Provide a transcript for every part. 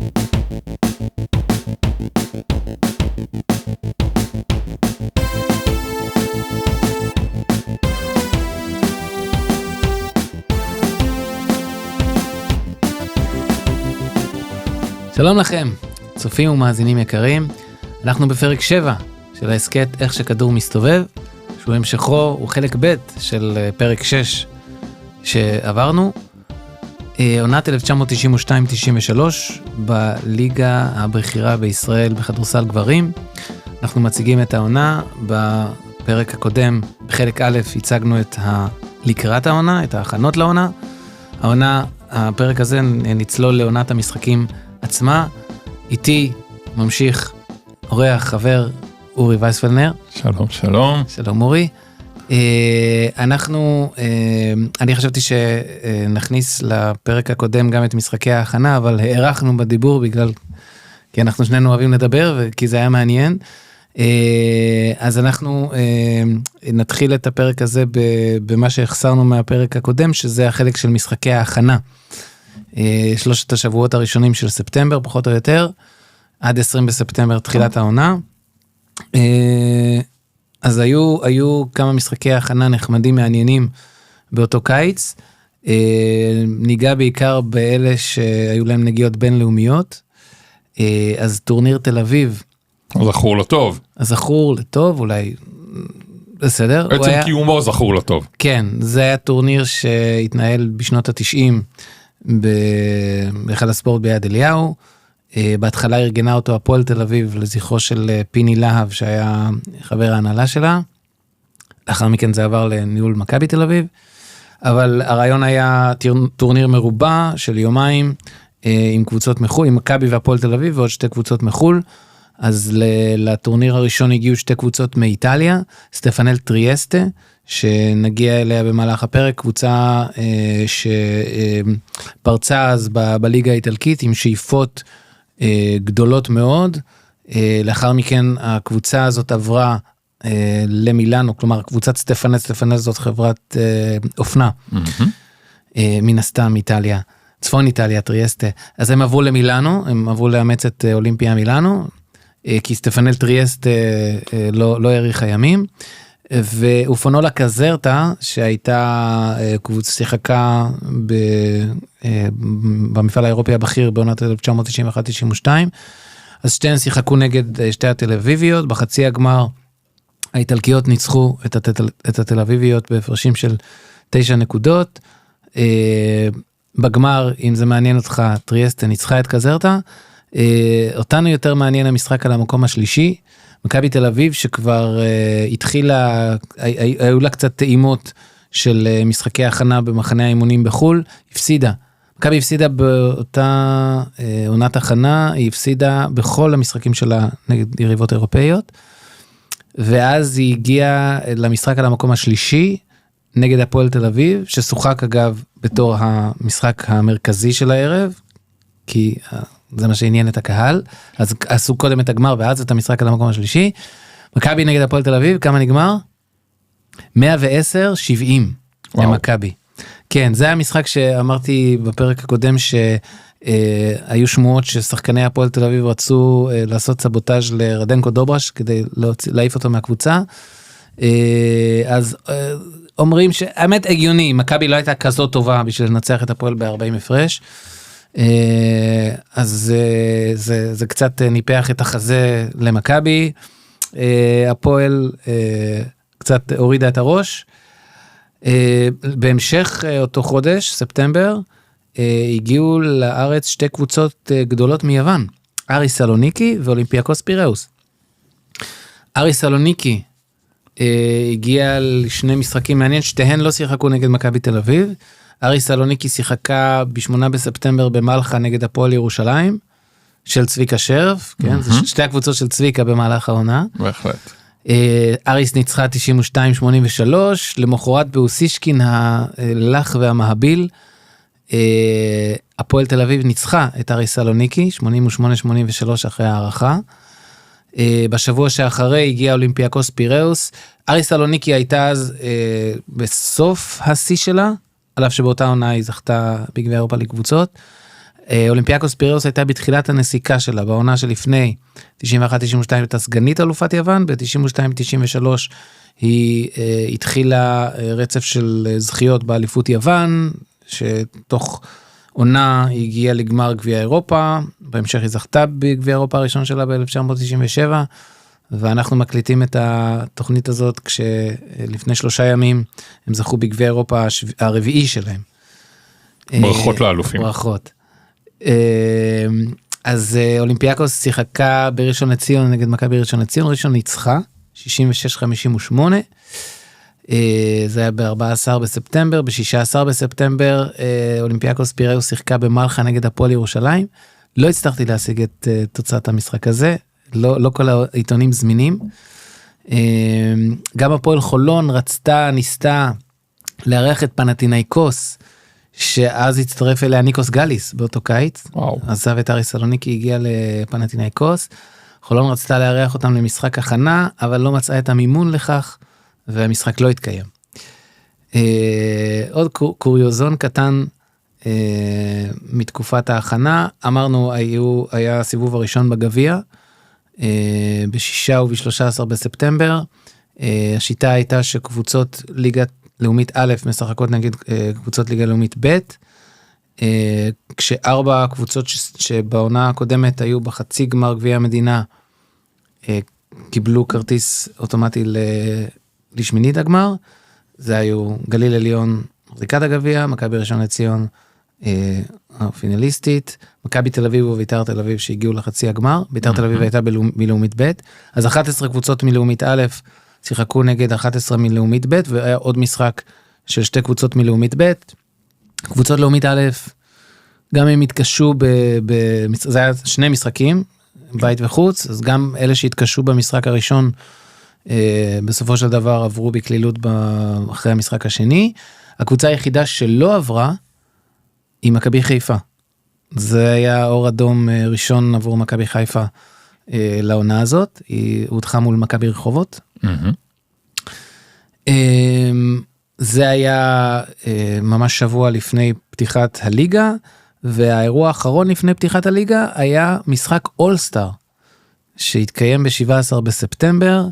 שלום לכם, צופים ומאזינים יקרים. אנחנו בפרק 7 של העסקת איך שכדור מסתובב, שהוא המשכו, הוא חלק ב' של פרק 6 שעברנו. עונת 1992-93 בליגה הבכירה בישראל בכדורסל גברים. אנחנו מציגים את העונה. בפרק הקודם, בחלק א', הצגנו את לקראת העונה, את ההכנות לעונה. הפרק הזה נצלול לעונת המשחקים עצמה. איתי ממשיך אורח, חבר, אורי וייספלנר. שלום, שלום. שלום אורי. אני חשבתי שנכניס לפרק הקודם גם את משחקי ההכנה, אבל הערכנו בדיבור כי אנחנו שנינו אוהבים לדבר וכי זה היה מעניין. אז אנחנו נתחיל את הפרק הזה במה שהחסרנו מהפרק הקודם, שזה החלק של משחקי ההכנה. 3 השבועות הראשונים של ספטמבר, פחות או יותר, עד 20 בספטמבר, תחילת העונה. אז היו כמה משחקי הכנה נחמדים מעניינים באותו קיץ. ניגע בעיקר באלה שהיו להם נגיעות בינלאומיות. אז טורניר תל אביב. זכור לטוב. זכור לטוב, אולי בסדר. בעצם קיומו זכור לטוב. כן, זה היה טורניר שהתנהל בשנות ה-90 בהיכל הספורט ביד אליהו. בהתחלה ארגנה אותו הפועל תל אביב לזכרו של פיני להב שהיה חבר ההנהלה שלה. לאחר מכן זה עבר לניהול מכבי תל אביב. אבל הרעיון היה טורניר מרובע של יומיים עם קבוצות מחול, עם מכבי והפועל תל אביב ועוד 2 קבוצות מחול. אז לטורניר הראשון הגיעו 2 קבוצות מאיטליה, סטפנל טריאסטה, שנגיע אליה במהלך הפרק, קבוצה שפרצה אז בליגה האיטלקית עם שאיפות גדולות מאוד. לאחר מכן הקבוצה הזאת עברה למילאנו, כלומר קבוצת סטפנל זאת חברת אופנה, מן הסתם איטליה, צפון איטליה, טריאסטה. אז הם עברו למילאנו, הם עברו לאמץ את אולימפיה מילאנו, כי סטפנל טריאסטה לא האריך הימים. ואופנולה קזרטה, שהייתה קבוצה שיחקה במפעל האירופי הבכיר בעונת 1991-92, אז שתיהן שיחקו נגד 2 התל אביביות. בחצי הגמר האיטלקיות ניצחו את התל אביביות בהפרשים של 9 נקודות. בגמר, אם זה מעניין אותך, טריאסטה ניצחה את קזרטה. אותנו יותר מעניין המשחק על המקום השלישי, מכבי תל אביב, שכבר התחילה, היו לה קצת טעימות של משחקי הכנה במחנה האימונים בחול, הפסידה. מכבי הפסידה באותה עונת הכנה, היא הפסידה בכל המשחקים שלה נגד יריבות אירופאיות, ואז היא הגיעה למשחק על המקום השלישי, נגד הפועל תל אביב, ששוחק אגב בתור המשחק המרכזי של הערב, כי זה מה שעניין את הקהל, אז עשו קודם את הגמר ואז את המשחק על המקום השלישי. מכבי נגד הפועל תל אביב, כמה נגמר? 110-70 למכבי. כן, זה המשחק שאמרתי בפרק הקודם שהיו שמועות ששחקני הפועל תל אביב רצו לעשות סבוטאז' לרדנקו דוברש כדי להעיף אותו מהקבוצה. אז אומרים שהאמת הגיוני, מכבי לא הייתה כזאת טובה בשביל לנצח את הפועל ב-40 הפרש. אז זה קצת ניפח את החזה למכבי. הפועל קצת הורידה את הראש. בהמשך אותו חודש, ספטמבר, הגיעו לארץ 2 קבוצות גדולות מיוון, אריס סלוניקי ואולימפיאקוס פיראוס. אריס סלוניקי הגיע ל2 משחקים מעניין, שתיהן לא שיחקו נגד מכבי תל אביב. אריס סלוניקי שיחקה ב8 בספטמבר במלחה נגד הפועל ירושלים, של צביקה שרף, כן? זה 2 הקבוצות של צביקה במהלך העונה. בהחלט. אריס ניצחה 92-83, למחרת באוסישקין הלך והמהביל, הפועל תל אביב ניצחה את אריס סלוניקי, 88-83 אחרי הערכה. בשבוע שאחרי הגיע אולימפיאקוס פיראוס. אריס סלוניקי הייתה אז בסוף השיא שלה, על אף שבאותה עונה היא זכתה בגביע אירופה לקבוצות. אולימפיאקוס פיראוס הייתה בתחילת הנסיקה שלה, בעונה שלפני 91-92 הייתה סגנית אלופת יוון, ב-92-93 היא התחילה רצף של זכיות באליפות יוון, שתוך עונה היא הגיעה לגמר גביע אירופה, בהמשך היא זכתה בגביע אירופה הראשון שלה ב-1997, ואנחנו מקליטים את התוכנית הזאת כשלפני 3 ימים הם זכו בגביע אירופה הרביעי שלהם. ברכות לאלופים. ברכות. אז אולימפיאקוס שיחקה בראשון לציון נגד מכבי ראשון לציון, ראשון ניצחה, 66-58, זה היה ב-14 בספטמבר, ב-16 בספטמבר, אולימפיאקוס פיראוס שיחקה במלחה נגד הפועל ירושלים, לא הצלחתי להשיג את תוצאת המשחק הזה, לא כל העיתונים זמינים, גם הפועל חולון ניסתה לארח את פנתינייקוס, שאז הצטרף אליה ניקוס גליס באותו קיץ, עזב את אריס סלוניקי, הגיע לפנתינייקוס, חולון רצתה לארח אותם למשחק הכנה, אבל לא מצאה את המימון לכך, והמשחק לא התקיים. עוד קוריוזון קטן מתקופת ההכנה, אמרנו היה הסיבוב הראשון בגביע, ב6 וב13 בספטמבר, השיטה הייתה שקבוצות ליגת לאומית א' משחקות נגיד קבוצות ליגה לאומית ב', כש4 קבוצות שבעונה הקודמת היו בחצי גמר גביע המדינה, קיבלו כרטיס אוטומטי לשמינית הגמר, זה היו גליל עליון מחזיקת הגביע, מכבי ראשון לציון הפינליסטית, מכבי תל אביב ובית"ר תל אביב שהגיעו לחצי הגמר, בית"ר תל אביב הייתה מלאומית ב', אז 11 קבוצות מלאומית א' שיחקו נגד 11 מלאומית ב', והיה עוד משחק של 2 קבוצות מלאומית ב', קבוצות לאומית א', גם הם התקשו, זה היה 2 משחקים, בית וחוץ, אז גם אלה שהתקשו במשחק הראשון, בסופו של דבר עברו בקלילות אחרי המשחק השני, הקבוצה היחידה שלא עברה, היא מכבי חיפה. זה היה אור אדום ראשון עבור מכבי חיפה לעונה הזאת, היא הודחה מול מכבי רחובות. זה היה ממש שבוע לפני פתיחת הליגה, והאירוע האחרון לפני פתיחת הליגה היה משחק אולסטאר, שהתקיים ב-17 בספטמבר,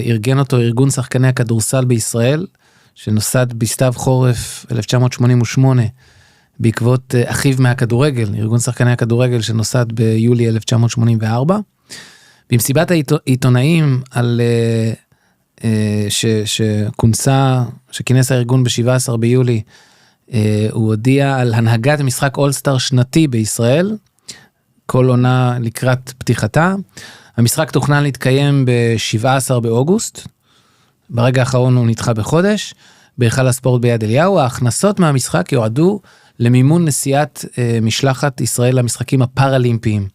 ארגן אותו ארגון שחקני הכדורסל בישראל, שנוסד בסתיו חורף 1988, בעקבות אחיו מהכדורגל, ארגון שחקני הכדורגל שנוסד ביולי 1984, במסיבת העיתונאים על שכינס הארגון ב-17 ביולי, הוא הודיע על הנהגת משחק אולסטאר שנתי בישראל, כל עונה לקראת פתיחתה. המשחק תוכנן להתקיים ב-17 באוגוסט, ברגע האחרון הוא נדחה בחודש, בהיכל הספורט ביד אליהו. ההכנסות מהמשחק יועדו למימון נסיעת משלחת ישראל למשחקים הפאראלימפיים,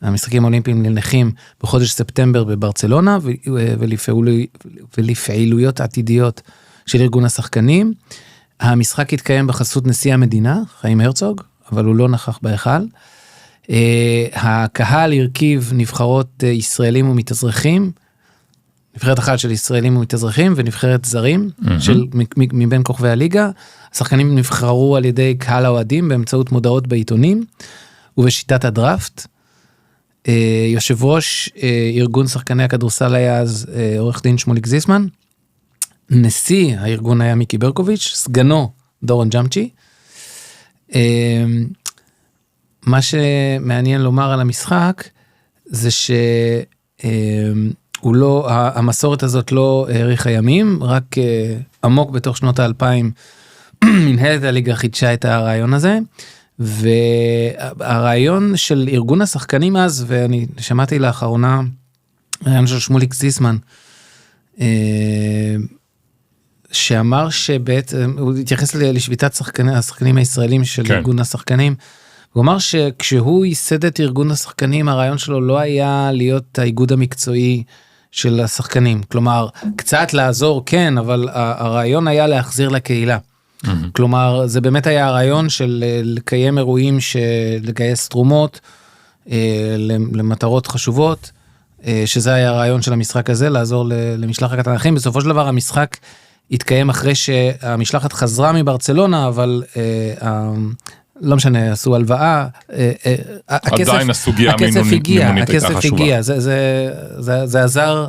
המשחקים האולימפיים לנכים בחודש ספטמבר בברצלונה, ולפעילויות עתידיות של ארגון השחקנים. המשחק התקיים בחסות נשיא המדינה, חיים הרצוג, אבל הוא לא נכח בהיכל. הקהל הרכיב נבחרות ישראלים ומתאזרחים, נבחרת אחת של ישראלים ומתאזרחים, ונבחרת זרים מבין כוכבי הליגה. השחקנים נבחרו על ידי קהל האוהדים, באמצעות מודעות בעיתונים, ובשיטת הדראפט. יושב ראש ארגון שחקני הכדורסל היה אז עורך דין שמוליק זיסמן, נשיא הארגון היה מיקי ברקוביץ', סגנו דורון ג'אמצ'י. מה שמעניין לומר על המשחק, זה המסורת הזאת לא האריכה ימים, רק עמוק בתוך שנות ה-2000, מנהלת הליגה חידשה את הרעיון הזה, והרעיון של ארגון השחקנים אז, ואני שמעתי לאחרונה, הרעיון של שמוליק זיסמן, שאמר שבעצם, הוא התייחס לשביתת השחקנים הישראלים של ארגון השחקנים, הוא אמר שכשהוא ייסד את ארגון השחקנים, הרעיון שלו לא היה להיות האיגוד המקצועי של השחקנים, כלומר, קצת לעזור, כן, אבל הרעיון היה להחזיר לקהילה. כלומר, זה באמת היה הרעיון של לקיים אירועים, לגייס תרומות למטרות חשובות, שזה היה הרעיון של המשחק הזה, לעזור למשלחת הנכים. בסופו של דבר, המשחק התקיים אחרי שהמשלחת חזרה מברצלונה, אבל לא משנה, עשו הלוואה, עדיין הסוגיה המינונית הכסף הגיע, זה עזר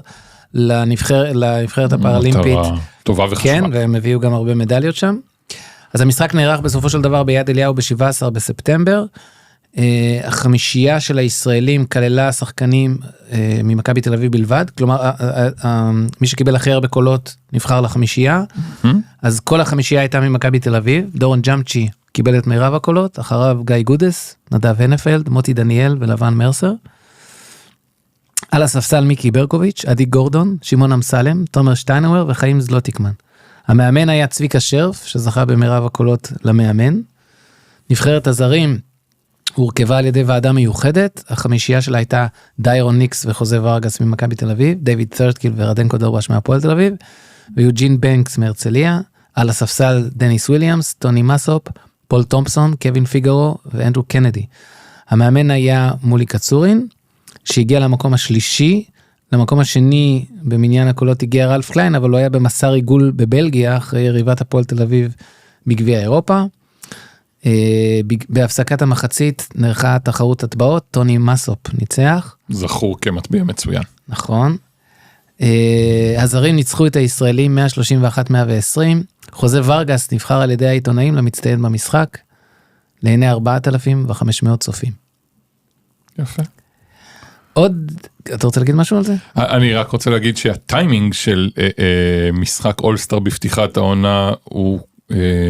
לנבחרת הפראלימפית. טובה וחשובה. כן, והם הביאו גם הרבה מדליות שם. אז המשחק נערך בסופו של דבר ביד אליהו ב-17 בספטמבר, החמישייה של הישראלים כללה שחקנים ממכבי תל אביב בלבד, כלומר מי שקיבל הכי הרבה קולות נבחר לחמישייה, אז כל החמישייה הייתה ממכבי תל אביב, דורון ג'אמצ'י קיבל את מירב הקולות, אחריו גיא גודס, נדב הנפלד, מוטי דניאל ולבן מרסר, על הספסל מיקי ברקוביץ', עדי גורדון, שמעון אמסלם, תומר שטיינאוור וחיים זלוטיקמן. המאמן היה צביקה שרף, שזכה במירב הקולות למאמן. נבחרת הזרים הורכבה על ידי ועדה מיוחדת, החמישייה שלה הייתה דיירון ניקס וחוזה ורגס ממכבי תל אביב, דיוויד ת'רדקיל ורדנקו דורבש מהפועל תל אביב, ויוג'ין בנקס מהרצליה, על הספסל דניס וויליאמס, טוני מסופ, פול תומפסון, קווין פיגרו ואנדרו קנדי. המאמן היה מולי קצורין, שהגיע למקום השלישי, למקום השני במניין הקולות הגיע רלף קליין, אבל הוא היה במסע ריגול בבלגיה, אחרי יריבת הפועל תל אביב בגביע אירופה. בהפסקת המחצית נערכה תחרות הטבעות, טוני מסופ ניצח. זכור כמטביע מצוין. נכון. הזרים ניצחו את הישראלים 131-120, חוזה ורגס נבחר על ידי העיתונאים למצטיין במשחק, לעיני 4,500 צופים. יפה. עוד, אתה רוצה להגיד משהו על זה? אני רק רוצה להגיד שהטיימינג של משחק אולסטאר בפתיחת העונה הוא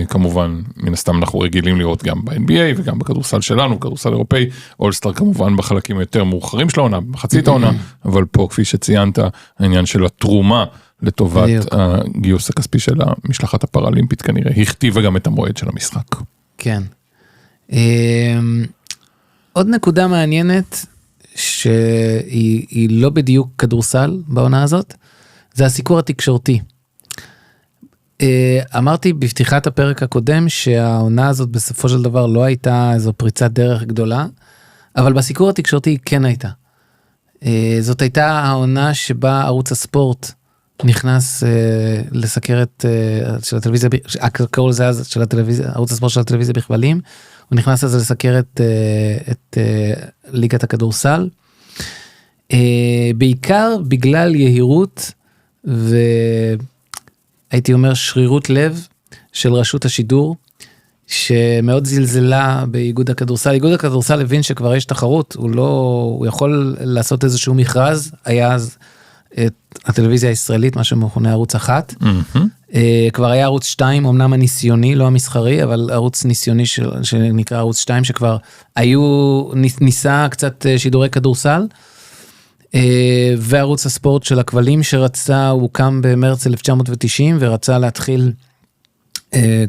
כמובן, מן הסתם אנחנו רגילים לראות גם ב-NBA וגם בכדורסל שלנו, בכדורסל אירופאי, אולסטאר כמובן בחלקים יותר מאוחרים של העונה, בחצית העונה, אבל פה כפי שציינת, העניין של התרומה לטובת הגיוס הכספי של המשלחת הפראלימפית כנראה, הכתיבה גם את המועד של המשחק. כן. עוד נקודה מעניינת, שהיא לא בדיוק כדורסל בעונה הזאת, זה הסיקור התקשורתי. אמרתי בפתיחת הפרק הקודם שהעונה הזאת בסופו של דבר לא הייתה איזו פריצת דרך גדולה, אבל בסיקור התקשורתי היא כן הייתה. זאת הייתה העונה שבה ערוץ הספורט נכנס לסקרת של הטלוויזיה, קראו לזה אז של הטלוויזיה, ערוץ הספורט של הטלוויזיה בכבלים, הוא נכנס אז לסקרת את ליגת הכדורסל, בעיקר בגלל יהירות הייתי אומר שרירות לב של רשות השידור, שמאוד זלזלה באיגוד הכדורסל. איגוד הכדורסל הבין שכבר יש תחרות, הוא יכול לעשות איזשהו מכרז, היה אז את הטלוויזיה הישראלית, מה שמכונה ערוץ 1, כבר היה ערוץ 2, אמנם הניסיוני, לא המסחרי, אבל ערוץ ניסיוני שנקרא ערוץ 2, שכבר ניסה קצת שידורי כדורסל, וערוץ הספורט של הכבלים שרצה, הוא קם במרץ 1990, ורצה להתחיל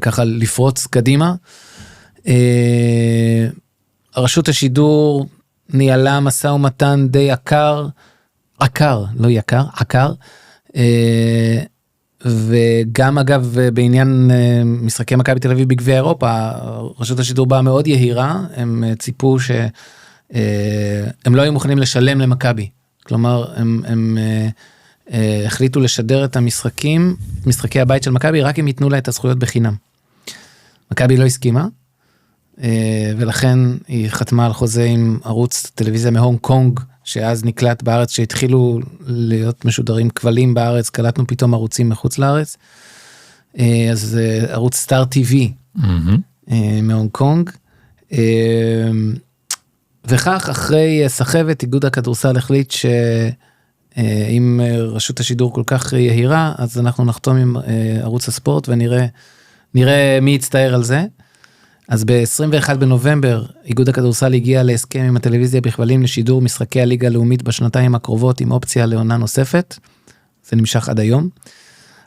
ככה לפרוץ קדימה. רשות השידור ניהלה מסע ומתן די עקר, וגם אגב בעניין משחקי מכבי תל אביב בגביע אירופה, רשות השידור באה מאוד יהירה, הם ציפו שהם לא היו מוכנים לשלם למכבי, כלומר הם החליטו לשדר את משחקי הבית של מכבי, רק אם ייתנו לה את הזכויות בחינם. מכבי לא הסכימה, ולכן היא חתמה על חוזה עם ערוץ טלוויזיה מהונג קונג, שאז נקלט בארץ, שהתחילו להיות משודרים כבלים בארץ, קלטנו פתאום ערוצים מחוץ לארץ, אז ערוץ סטאר טיווי מהונג קונג, וכך אחרי סחבת איגוד הכדורסל החליט שאם רשות השידור כל כך יהירה, אז אנחנו נחתום עם ערוץ הספורט ונראה מי יצטער על זה. אז ב-21 בנובמבר איגוד הכדורסל הגיע להסכם עם הטלוויזיה בכבלים לשידור משחקי הליגה הלאומית בשנתיים הקרובות עם אופציה לעונה נוספת, זה נמשך עד היום.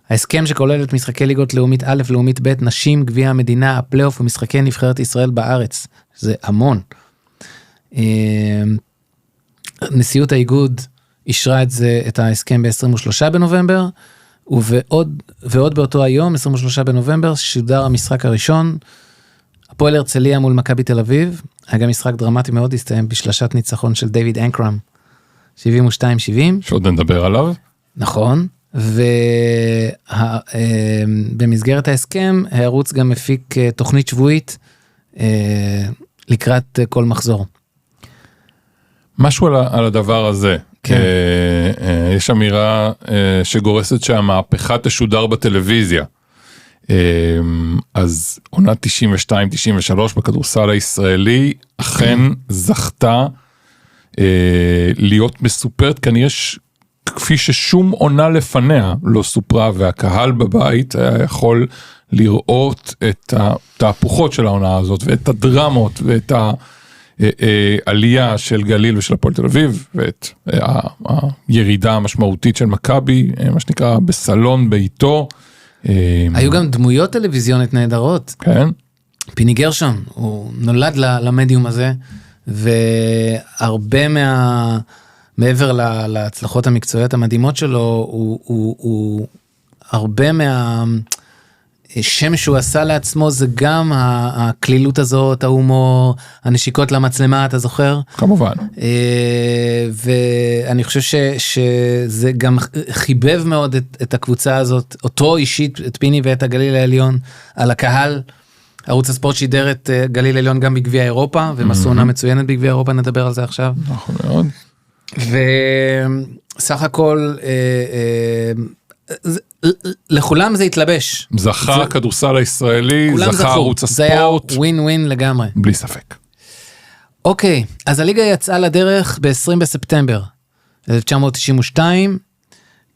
ההסכם שכולל את משחקי ליגות לאומית א', לאומית ב', נשים, גביע המדינה, הפלייאוף ומשחקי נבחרת ישראל בארץ, זה המון. נשיאות האיגוד אישרה את ההסכם ב-23 בנובמבר, ועוד באותו היום, 23 בנובמבר, שודר המשחק הראשון, הפועל הרצליה מול מכבי תל אביב, היה גם משחק דרמטי מאוד, הסתיים בשלשת ניצחון של דיוויד אנקרם, 72-70. שעוד נדבר עליו. נכון, ובמסגרת ההסכם, הערוץ גם מפיק תוכנית שבועית, לקראת כל מחזור. משהו על הדבר הזה. כן. יש אמירה שגורסת שהמהפכה תשודר בטלוויזיה. אז עונה 92-93 בכדורסל הישראלי אכן זכתה להיות מסופרת, כנראה כפי ששום עונה לפניה לא סופרה, והקהל בבית היה יכול לראות את התהפוכות של העונה הזאת, ואת הדרמות, ואת העלייה של גליל ושל הפועל תל אביב, ואת הירידה המשמעותית של מכבי, מה שנקרא בסלון ביתו. היו גם דמויות טלוויזיונית נהדרות. כן. פיני גרשון, הוא נולד למדיום הזה, והרבה מעבר להצלחות המקצועיות המדהימות שלו, הוא הרבה השם שהוא עשה לעצמו, זה גם הכלילות הזאת, ההומור, הנשיקות למצלמה, אתה זוכר? כמובן. ואני חושב שזה גם חיבב מאוד את הקבוצה הזאת, אותו אישית, את פיני ואת הגליל העליון, על הקהל. ערוץ הספורט שידר את גליל העליון גם בגביע אירופה, והם עשו עונה מצוינת בגביע אירופה, נדבר על זה עכשיו. נכון מאוד. וסך הכל, לכולם זה התלבש. זכה הכדורסל הישראלי, זכה ערוץ הספורט. זה היה ווין ווין לגמרי. בלי ספק. אוקיי, אז הליגה יצאה לדרך ב-20 בספטמבר 1992,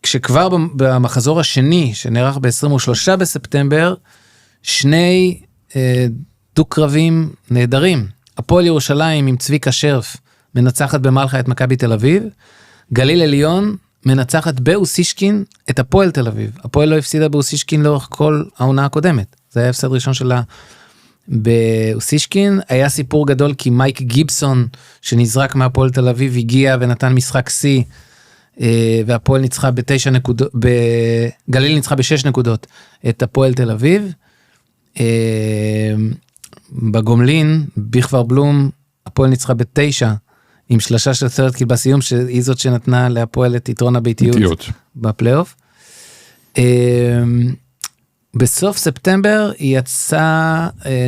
כשכבר במחזור השני, שנערך ב-23 בספטמבר, שני דו-קרבים נהדרים. הפועל ירושלים עם צביקה שרף, מנצחת במלחה את מכבי תל אביב, גליל עליון מנצחת באוסישקין את הפועל תל אביב. הפועל לא הפסידה באוסישקין לאורך כל העונה הקודמת. זה היה הפסד ראשון שלה באוסישקין. היה סיפור גדול כי מייק גיבסון שנזרק מהפועל תל אביב הגיע ונתן משחק C, והפועל ניצחה ב9 נקודות, גליל ניצחה ב6 נקודות את הפועל תל אביב. בגומלין, בכפר בלום, הפועל ניצחה ב9 עם שלושה של סרטקיל בסיום, שהיא זאת שנתנה להפועל את יתרון הביתיות בפלייאוף. בסוף ספטמבר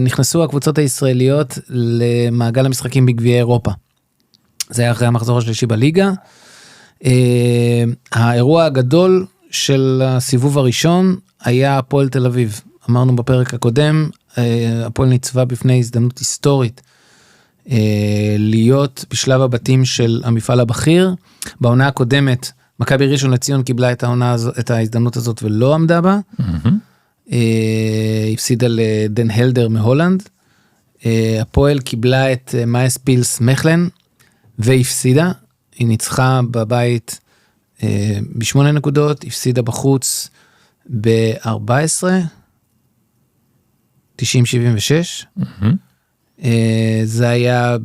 נכנסו הקבוצות הישראליות למעגל המשחקים בגביע אירופה. זה היה אחרי המחזור השלישי בליגה. האירוע הגדול של הסיבוב הראשון היה הפועל תל אביב. אמרנו בפרק הקודם, הפועל ניצבה בפני הזדמנות היסטורית, להיות בשלב הבתים של המפעל הבכיר. בעונה הקודמת, מכבי ראשון לציון קיבלה את ההזדמנות הזאת ולא עמדה בה. הפסידה לדן הלדר מהולנד. הפועל קיבלה את מאס פילס מחלן והפסידה. היא ניצחה בבית ב8 נקודות, הפסידה בחוץ ב14, 90-76. זה היה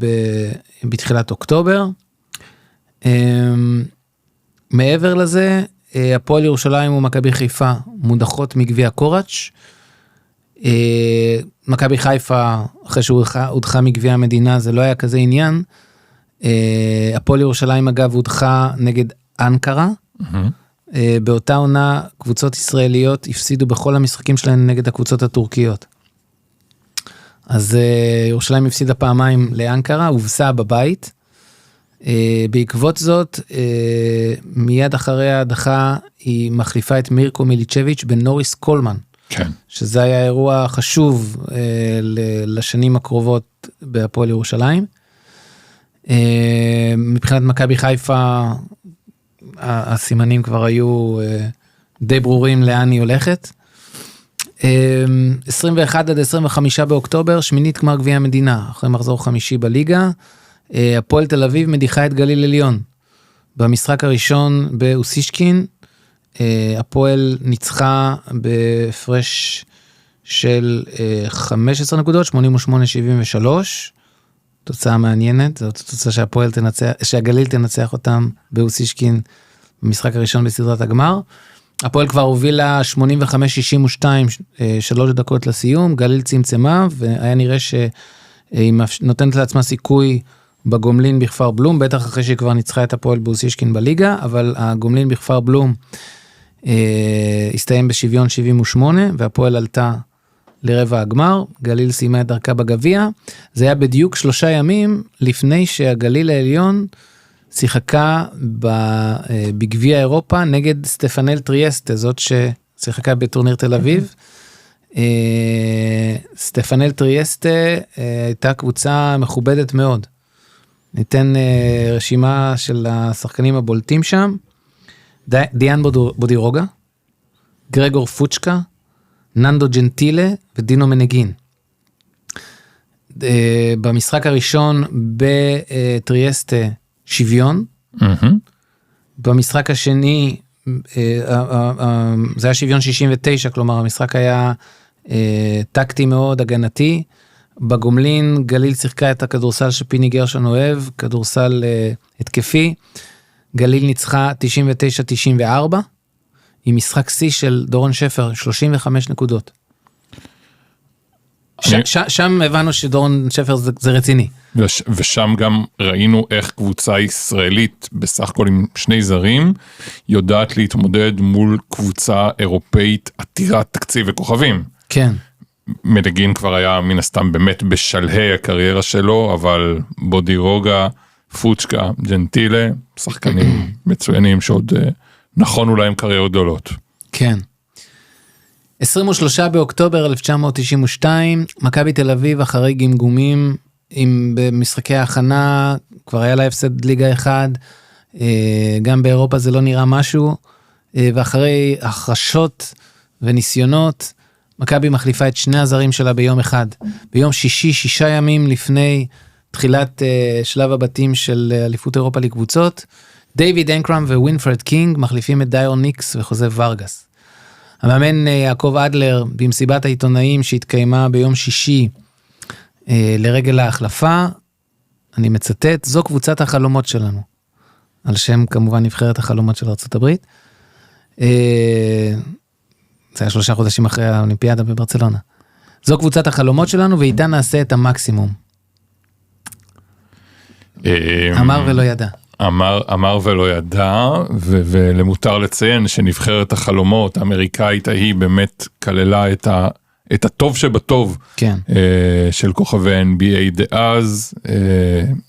בתחילת אוקטובר. מעבר לזה, הפועל ירושלים ומכבי חיפה מודחות מגביע קוראץ'. מכבי חיפה, אחרי שהודחה מגביע המדינה, זה לא היה כזה עניין. הפועל ירושלים אגב הודחה נגד אנקרה. באותה עונה קבוצות ישראליות הפסידו בכל המשחקים שלהן נגד הקבוצות הטורקיות. אז ירושלים הפסידה פעמיים לאנקרה, הובסה בבית. בעקבות זאת, מיד אחרי ההדחה, היא מחליפה את מירקו מיליצ'ביץ' בנוריס קולמן. כן. שזה היה אירוע חשוב לשנים הקרובות בהפועל ירושלים. מבחינת מכבי חיפה, הסימנים כבר היו די ברורים לאן היא הולכת. 21 עד 25 באוקטובר, שמינית גמר גביע המדינה, אחרי מחזור חמישי בליגה, הפועל תל אביב מדיחה את גליל עליון. במשחק הראשון באוסישקין, הפועל ניצחה בהפרש של 15 נקודות, 88-73, תוצאה מעניינת, זאת תוצאה שהגליל תנצח אותם באוסישקין, במשחק הראשון בסדרת הגמר. הפועל כבר הובילה 85-62, 3 דקות לסיום, גליל צמצמה, והיה נראה שהיא נותנת לעצמה סיכוי בגומלין בכפר בלום, בטח אחרי שהיא כבר ניצחה את הפועל באוסישקין בליגה, אבל הגומלין בכפר בלום הסתיים בשוויון 78, והפועל עלתה לרבע הגמר, גליל סיימה את דרכה בגביע, זה היה בדיוק 3 ימים לפני שהגליל העליון שיחקה בגביע אירופה נגד סטפנל טריאסטה, זאת ששיחקה בטורניר תל אביב. סטפנל טריאסטה הייתה קבוצה מכובדת מאוד. ניתן רשימה של השחקנים הבולטים שם, דיאן בודירוגה, גרגור פוצ'קה, ננדו ג'נטילה ודינו מנגין. במשחק הראשון בטריאסטה שוויון, במשחק השני זה היה שוויון 69, כלומר המשחק היה טקטי מאוד, הגנתי. בגומלין גליל שיחקה את הכדורסל שפיני גרשון אוהב, כדורסל התקפי, גליל ניצחה 99-94, עם משחק שיא של דורון שפר, 35 נקודות. שם הבנו שדורון שפר זה רציני. ושם גם ראינו איך קבוצה ישראלית, בסך הכל עם 2 זרים, יודעת להתמודד מול קבוצה אירופאית עתירת תקציב וכוכבים. כן. מדגין כבר היה מן הסתם באמת בשלהי הקריירה שלו, אבל בודירוגה, פוצ'קה, ג'נטילה, שחקנים מצוינים שעוד נכונו להם קריירות גדולות. כן. 23 באוקטובר 1992, מכבי תל אביב אחרי גמגומים, במשחקי ההכנה, כבר היה לה הפסד ליגה 1, גם באירופה זה לא נראה משהו, ואחרי החרשות וניסיונות, מכבי מחליפה את 2 הזרים שלה ביום אחד. ביום שישי, 6 ימים לפני תחילת שלב הבתים של אליפות אירופה לקבוצות, דיוויד אנקרם ווינפרד קינג מחליפים את דיירון ניקס וחוזה ורגס. המאמן יעקב אדלר במסיבת העיתונאים שהתקיימה ביום שישי לרגל ההחלפה, אני מצטט, זו קבוצת החלומות שלנו. על שם כמובן נבחרת החלומות של ארצות הברית. זה היה 3 חודשים אחרי האולימפיאדה בברצלונה. זו קבוצת החלומות שלנו, ואיתה נעשה את המקסימום. אמר ולא ידע. אמר ולא ידע, ולמותר לציין שנבחרת החלומות האמריקאית ההיא באמת כללה את הטוב שבטוב, כן. של כוכבי NBA דאז,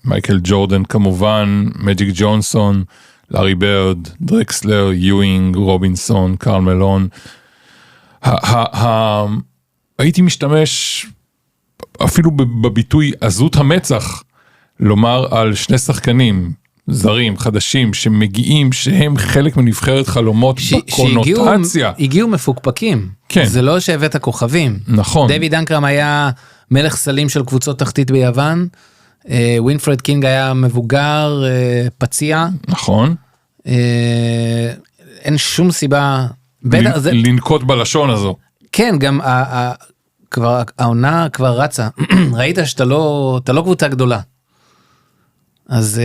מייקל ג'ורדן כמובן, מג'יק ג'ונסון, לארי ברד, דרקסלר, יואינג, רובינסון, קרל מלון. הייתי משתמש אפילו בביטוי עזות המצח, לומר על 2 שחקנים זרים, חדשים, שמגיעים, שהם חלק מנבחרת חלומות בקונוטציה. הגיעו מפוקפקים. כן. זה לא שהבאת כוכבים. נכון. דיוויד אנקרם היה מלך סלים של קבוצות תחתית ביוון, ווינפרד קינג היה מבוגר, פציע. נכון. אין שום סיבה... לנקוט בלשון הזו. כן, גם העונה כבר רצה. ראית שאתה לא קבוצה גדולה. אז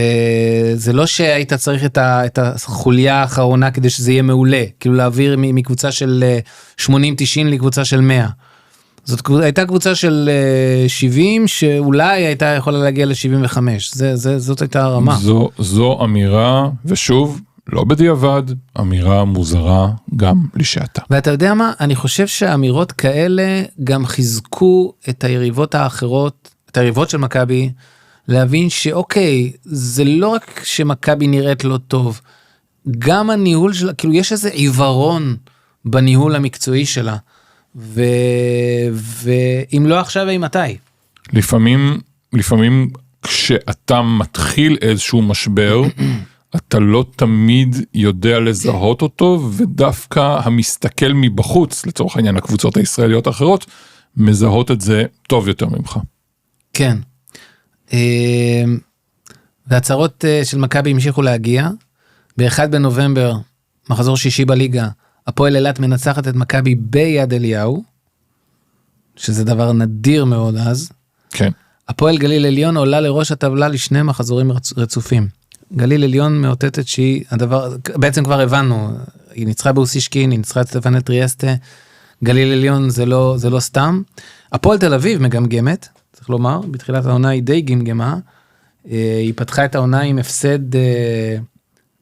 זה לא שהיית צריך את החוליה האחרונה כדי שזה יהיה מעולה, כאילו להעביר מקבוצה של 80-90 לקבוצה של 100. זאת הייתה קבוצה של 70 שאולי הייתה יכולה להגיע ל-75, זאת הייתה הרמה. זו אמירה, ושוב, לא בדיעבד, אמירה מוזרה גם לשעתה. ואתה יודע מה? אני חושב שהאמירות כאלה גם חיזקו את היריבות האחרות, את היריבות של מכבי, להבין שאוקיי, זה לא רק שמכבי נראית לא טוב, גם הניהול שלה, כאילו יש איזה עיוורון בניהול המקצועי שלה, ואם לא עכשיו, אי מתי? לפעמים כשאתה מתחיל איזשהו משבר, אתה לא תמיד יודע לזהות אותו, ודווקא המסתכל מבחוץ, לצורך העניין הקבוצות הישראליות האחרות, מזהות את זה טוב יותר ממך. כן. והצהרות של מכבי המשיכו להגיע, ב-1 בנובמבר, מחזור שישי בליגה, הפועל אילת מנצחת את מכבי ביד אליהו, שזה דבר נדיר מאוד אז. כן. הפועל גליל עליון עולה לראש הטבלה ל2 מחזורים רצופים. גליל עליון מאותתת שהיא הדבר, בעצם כבר הבנו, היא ניצחה באוסישקין, היא ניצחה את סטפנל טריאסטה, גליל עליון זה לא סתם. הפועל תל אביב מגמגמת, צריך לומר, בתחילת העונה היא די גמגמה, היא פתחה את העונה עם הפסד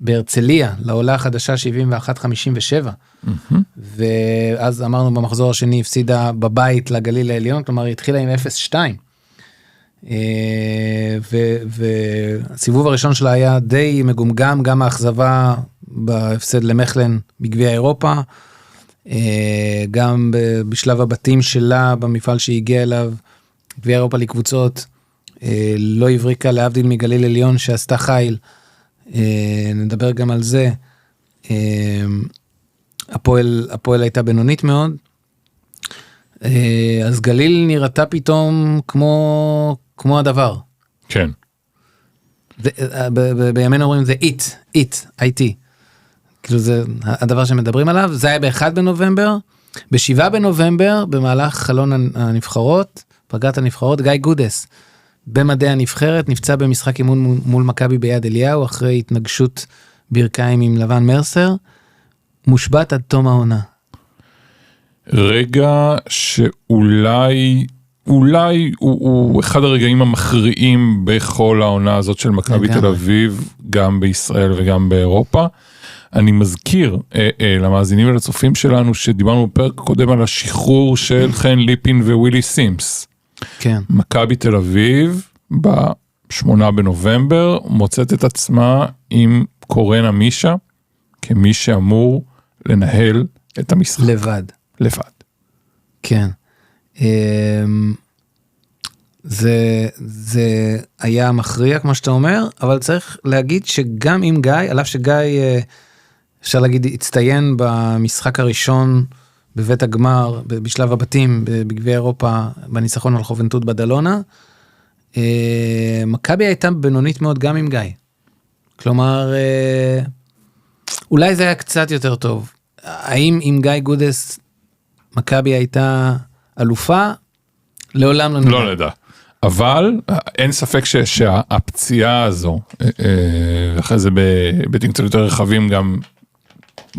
בהרצליה, לעולה החדשה 71-57, ואז אמרנו במחזור השני, הפסידה בבית לגליל העליון, כלומר היא התחילה עם 0-2, והסיבוב הראשון שלה היה די מגומגם, גם האכזבה בהפסד למכלן בגביע אירופה, גם בשלב הבתים שלה, במפעל שהגיע אליו, גביע אירופה לקבוצות, לא הבריקה להבדיל מגליל עליון שעשתה חיל, נדבר גם על זה. הפועל הייתה בינונית מאוד, אז גליל נראתה פתאום כמו הדבר. כן. בימינו אומרים זה IT, כאילו זה הדבר שמדברים עליו. זה היה ב1 בנובמבר, ב7 בנובמבר, במהלך חלון הנבחרות, פגרת הנבחרות, גיא גודס, במדעי הנבחרת, נפצע במשחק אימון מול מכבי ביד אליהו, אחרי התנגשות ברכיים עם לבן מרסר, מושבת עד תום העונה. רגע שאולי הוא אחד הרגעים המכריעים בכל העונה הזאת של מכבי תל אביב, גם בישראל וגם באירופה. אני מזכיר למאזינים ולצופים שלנו שדיברנו בפרק קודם על השחרור של חן ליפין ווילי סימס. כן. מכבי תל אביב ב8 בנובמבר מוצאת את עצמה עם קורן אמישה כמי שאמור לנהל את המשחק. לבד. כן. זה היה מכריע כמו שאתה אומר, אבל צריך להגיד שגם עם גיא, על אף שגיא אפשר להגיד הצטיין במשחק הראשון בבית הגמר, בשלב הבתים, בגביע אירופה, בניצחון על חובנטות בדלונה, מכבי הייתה בינונית מאוד גם עם גיא. כלומר, אולי זה היה קצת יותר טוב. האם עם גיא גודס, מכבי הייתה אלופה? לעולם לא נדע. לא נדע. אבל אין ספק שהפציעה הזו, ואחרי זה בבתים קצת יותר רחבים גם,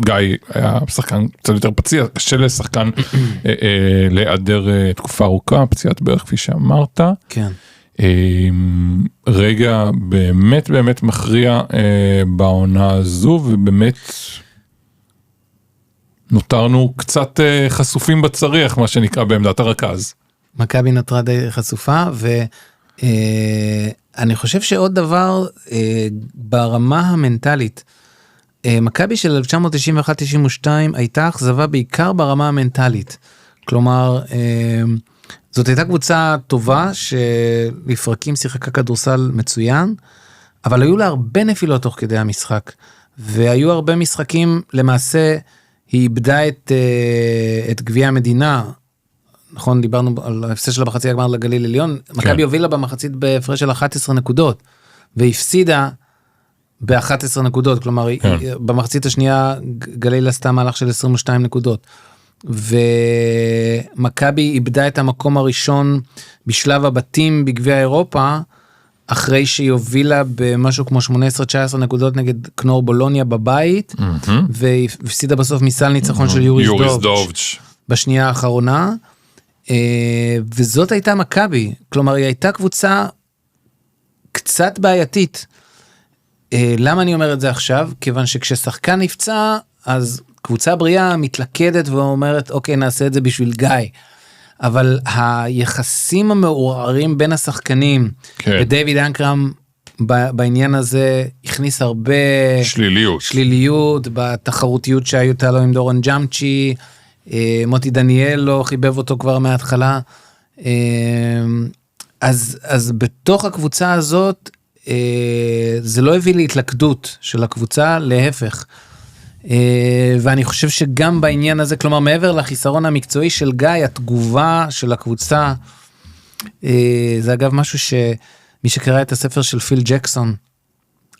גיא היה שחקן קצת יותר פציע, קשה לשחקן להיעדר תקופה ארוכה, פציעת בערך כפי שאמרת. כן. רגע באמת מכריע בעונה הזו, ובאמת נותרנו קצת חשופים בצריח, מה שנקרא בעמדת הרכז. מכבי נותרה די חשופה, ואני חושב שעוד דבר ברמה המנטלית, מכבי של 1991-92 הייתה אכזבה בעיקר ברמה המנטלית. כלומר, זאת הייתה קבוצה טובה שלפרקים שיחקה כדורסל מצוין, אבל היו לה הרבה נפילות תוך כדי המשחק, והיו הרבה משחקים, למעשה היא איבדה את גביע המדינה, נכון, דיברנו על ההפסד של בחצי הגמר לגליל עליון, מכבי הובילה במחצית בהפרש של 11 נקודות, והפסידה ב-11 נקודות, כלומר, במחצית השנייה גליל עשתה מהלך של 22 נקודות, ומכבי איבדה את המקום הראשון בשלב הבתים בגביע אירופה, אחרי שהיא הובילה במשהו כמו 18-19 נקודות נגד קנור בולוניה בבית, והפסידה בסוף מסל ניצחון של יוריס דובץ' בשנייה האחרונה, וזאת הייתה מכבי, כלומר היא הייתה קבוצה קצת בעייתית. למה אני אומר את זה עכשיו? כיוון שכששחקן נפצע, אז קבוצה בריאה מתלכדת ואומרת, אוקיי, נעשה את זה בשביל גיא. אבל היחסים המעורערים בין השחקנים, ודייוויד אנקרם בעניין הזה הכניס הרבה שליליות בתחרותיות שהייתה לו עם דורון ג'אמצ'י, מוטי דניאל לא חיבב אותו כבר מההתחלה, אז בתוך הקבוצה הזאת, זה לא הביא להתלכדות של הקבוצה, להפך. ואני חושב שגם בעניין הזה, כלומר מעבר לחיסרון המקצועי של גיא, התגובה של הקבוצה, זה אגב משהו שמי שקרא את הספר של פיל ג'קסון,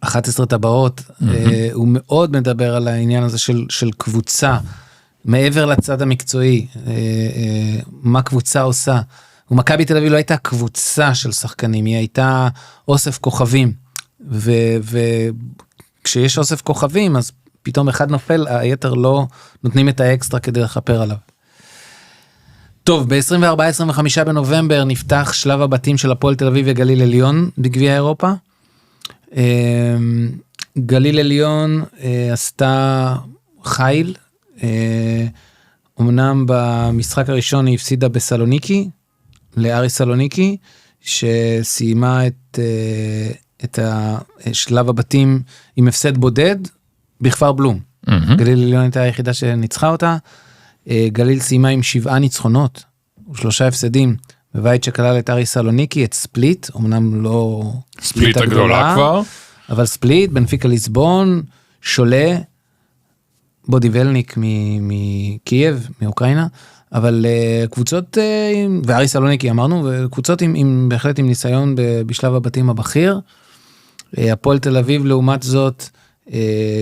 11 טבעות, הוא מאוד מדבר על העניין הזה של קבוצה, מעבר לצד המקצועי, מה קבוצה עושה. ומכבי תל אביב לא הייתה קבוצה של שחקנים, היא הייתה אוסף כוכבים, וכשיש אוסף כוכבים, אז פתאום אחד נופל, היתר לא נותנים את האקסטרה כדי לחפר עליו. טוב, ב-24-25 בנובמבר נפתח שלב הבתים של הפועל תל אביב וגליל עליון בגביע אירופה. גליל עליון עשתה חיל, אמנם במשחק הראשון היא הפסידה בסלוניקי, לאריס סלוניקי, שסיימה את שלב הבתים עם הפסד בודד בכפר בלום. גליל עליון הייתה היחידה שניצחה אותה, גליל סיימה עם 7 ניצחונות, ו3 הפסדים, בבית שכלל את אריס סלוניקי, את ספליט, אמנם לא ספליט הגדולה כבר, אבל ספליט, בנפיקה ליסבון, שולה, בודיבלניק מקייב, מאוקראינה, אבל קבוצות, ואריס סלוניקי אמרנו, וקבוצות בהחלט עם ניסיון בשלב הבתים הבכיר. הפועל תל אביב לעומת זאת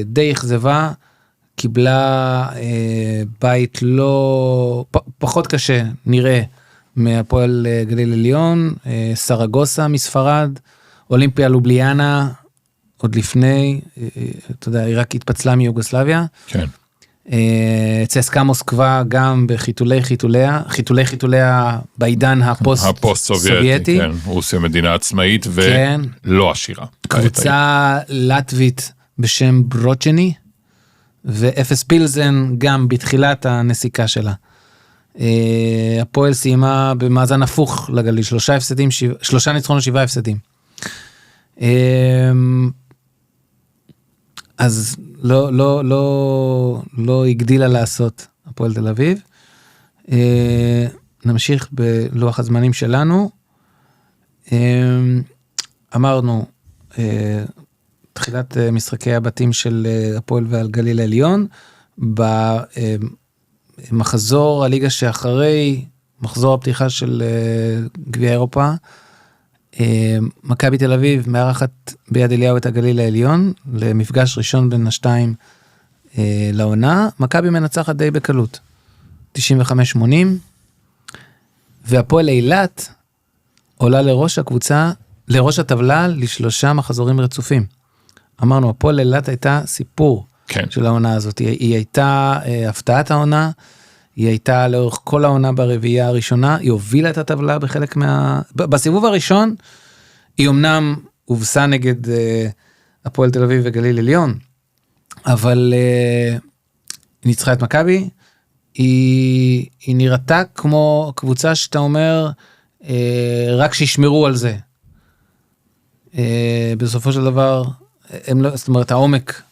די אכזבה, קיבלה בית פחות קשה נראה מהפועל גליל עליון, סרגוסה מספרד, אולימפיה לובליאנה עוד לפני, אתה יודע, היא רק התפצלה מיוגוסלביה. כן. צסקה מוסקבה גם חיתוליה בעידן הפוסט-סובייטי. כן, רוסיה מדינה עצמאית ולא עשירה. קבוצה לטבית בשם ברוצ'ני, ואפס פילזן גם בתחילת הנסיקה שלה. הפועל סיימה במאזן הפוך לגליל, 3 ניצחונות 7 הפסדים. אז לא הגדילה לעשות הפועל תל אביב. נמשיך בלוח הזמנים שלנו. אמרנו, תחילת משחקי הבתים של הפועל והגליל העליון, במחזור הליגה שאחרי, מחזור הפתיחה של גביע אירופה, מכבי תל אביב מארחת ביד אליהו את הגליל העליון, למפגש ראשון בין השתיים לעונה, מכבי מנצחת די בקלות, 95-80, והפועל אילת עולה לראש הקבוצה, לראש הטבלה ל3 מחזורים רצופים. אמרנו, הפועל אילת הייתה סיפור של העונה הזאת, היא הייתה הפתעת העונה, היא הייתה לאורך כל העונה ברביעייה הראשונה, היא הובילה את הטבלה בחלק בסיבוב הראשון, היא אמנם הובסה נגד הפועל תל אביב וגליל עליון, אבל היא ניצחה את מכבי, היא נראתה כמו קבוצה שאתה אומר, רק שישמרו על זה. בסופו של דבר, זאת אומרת, העומק,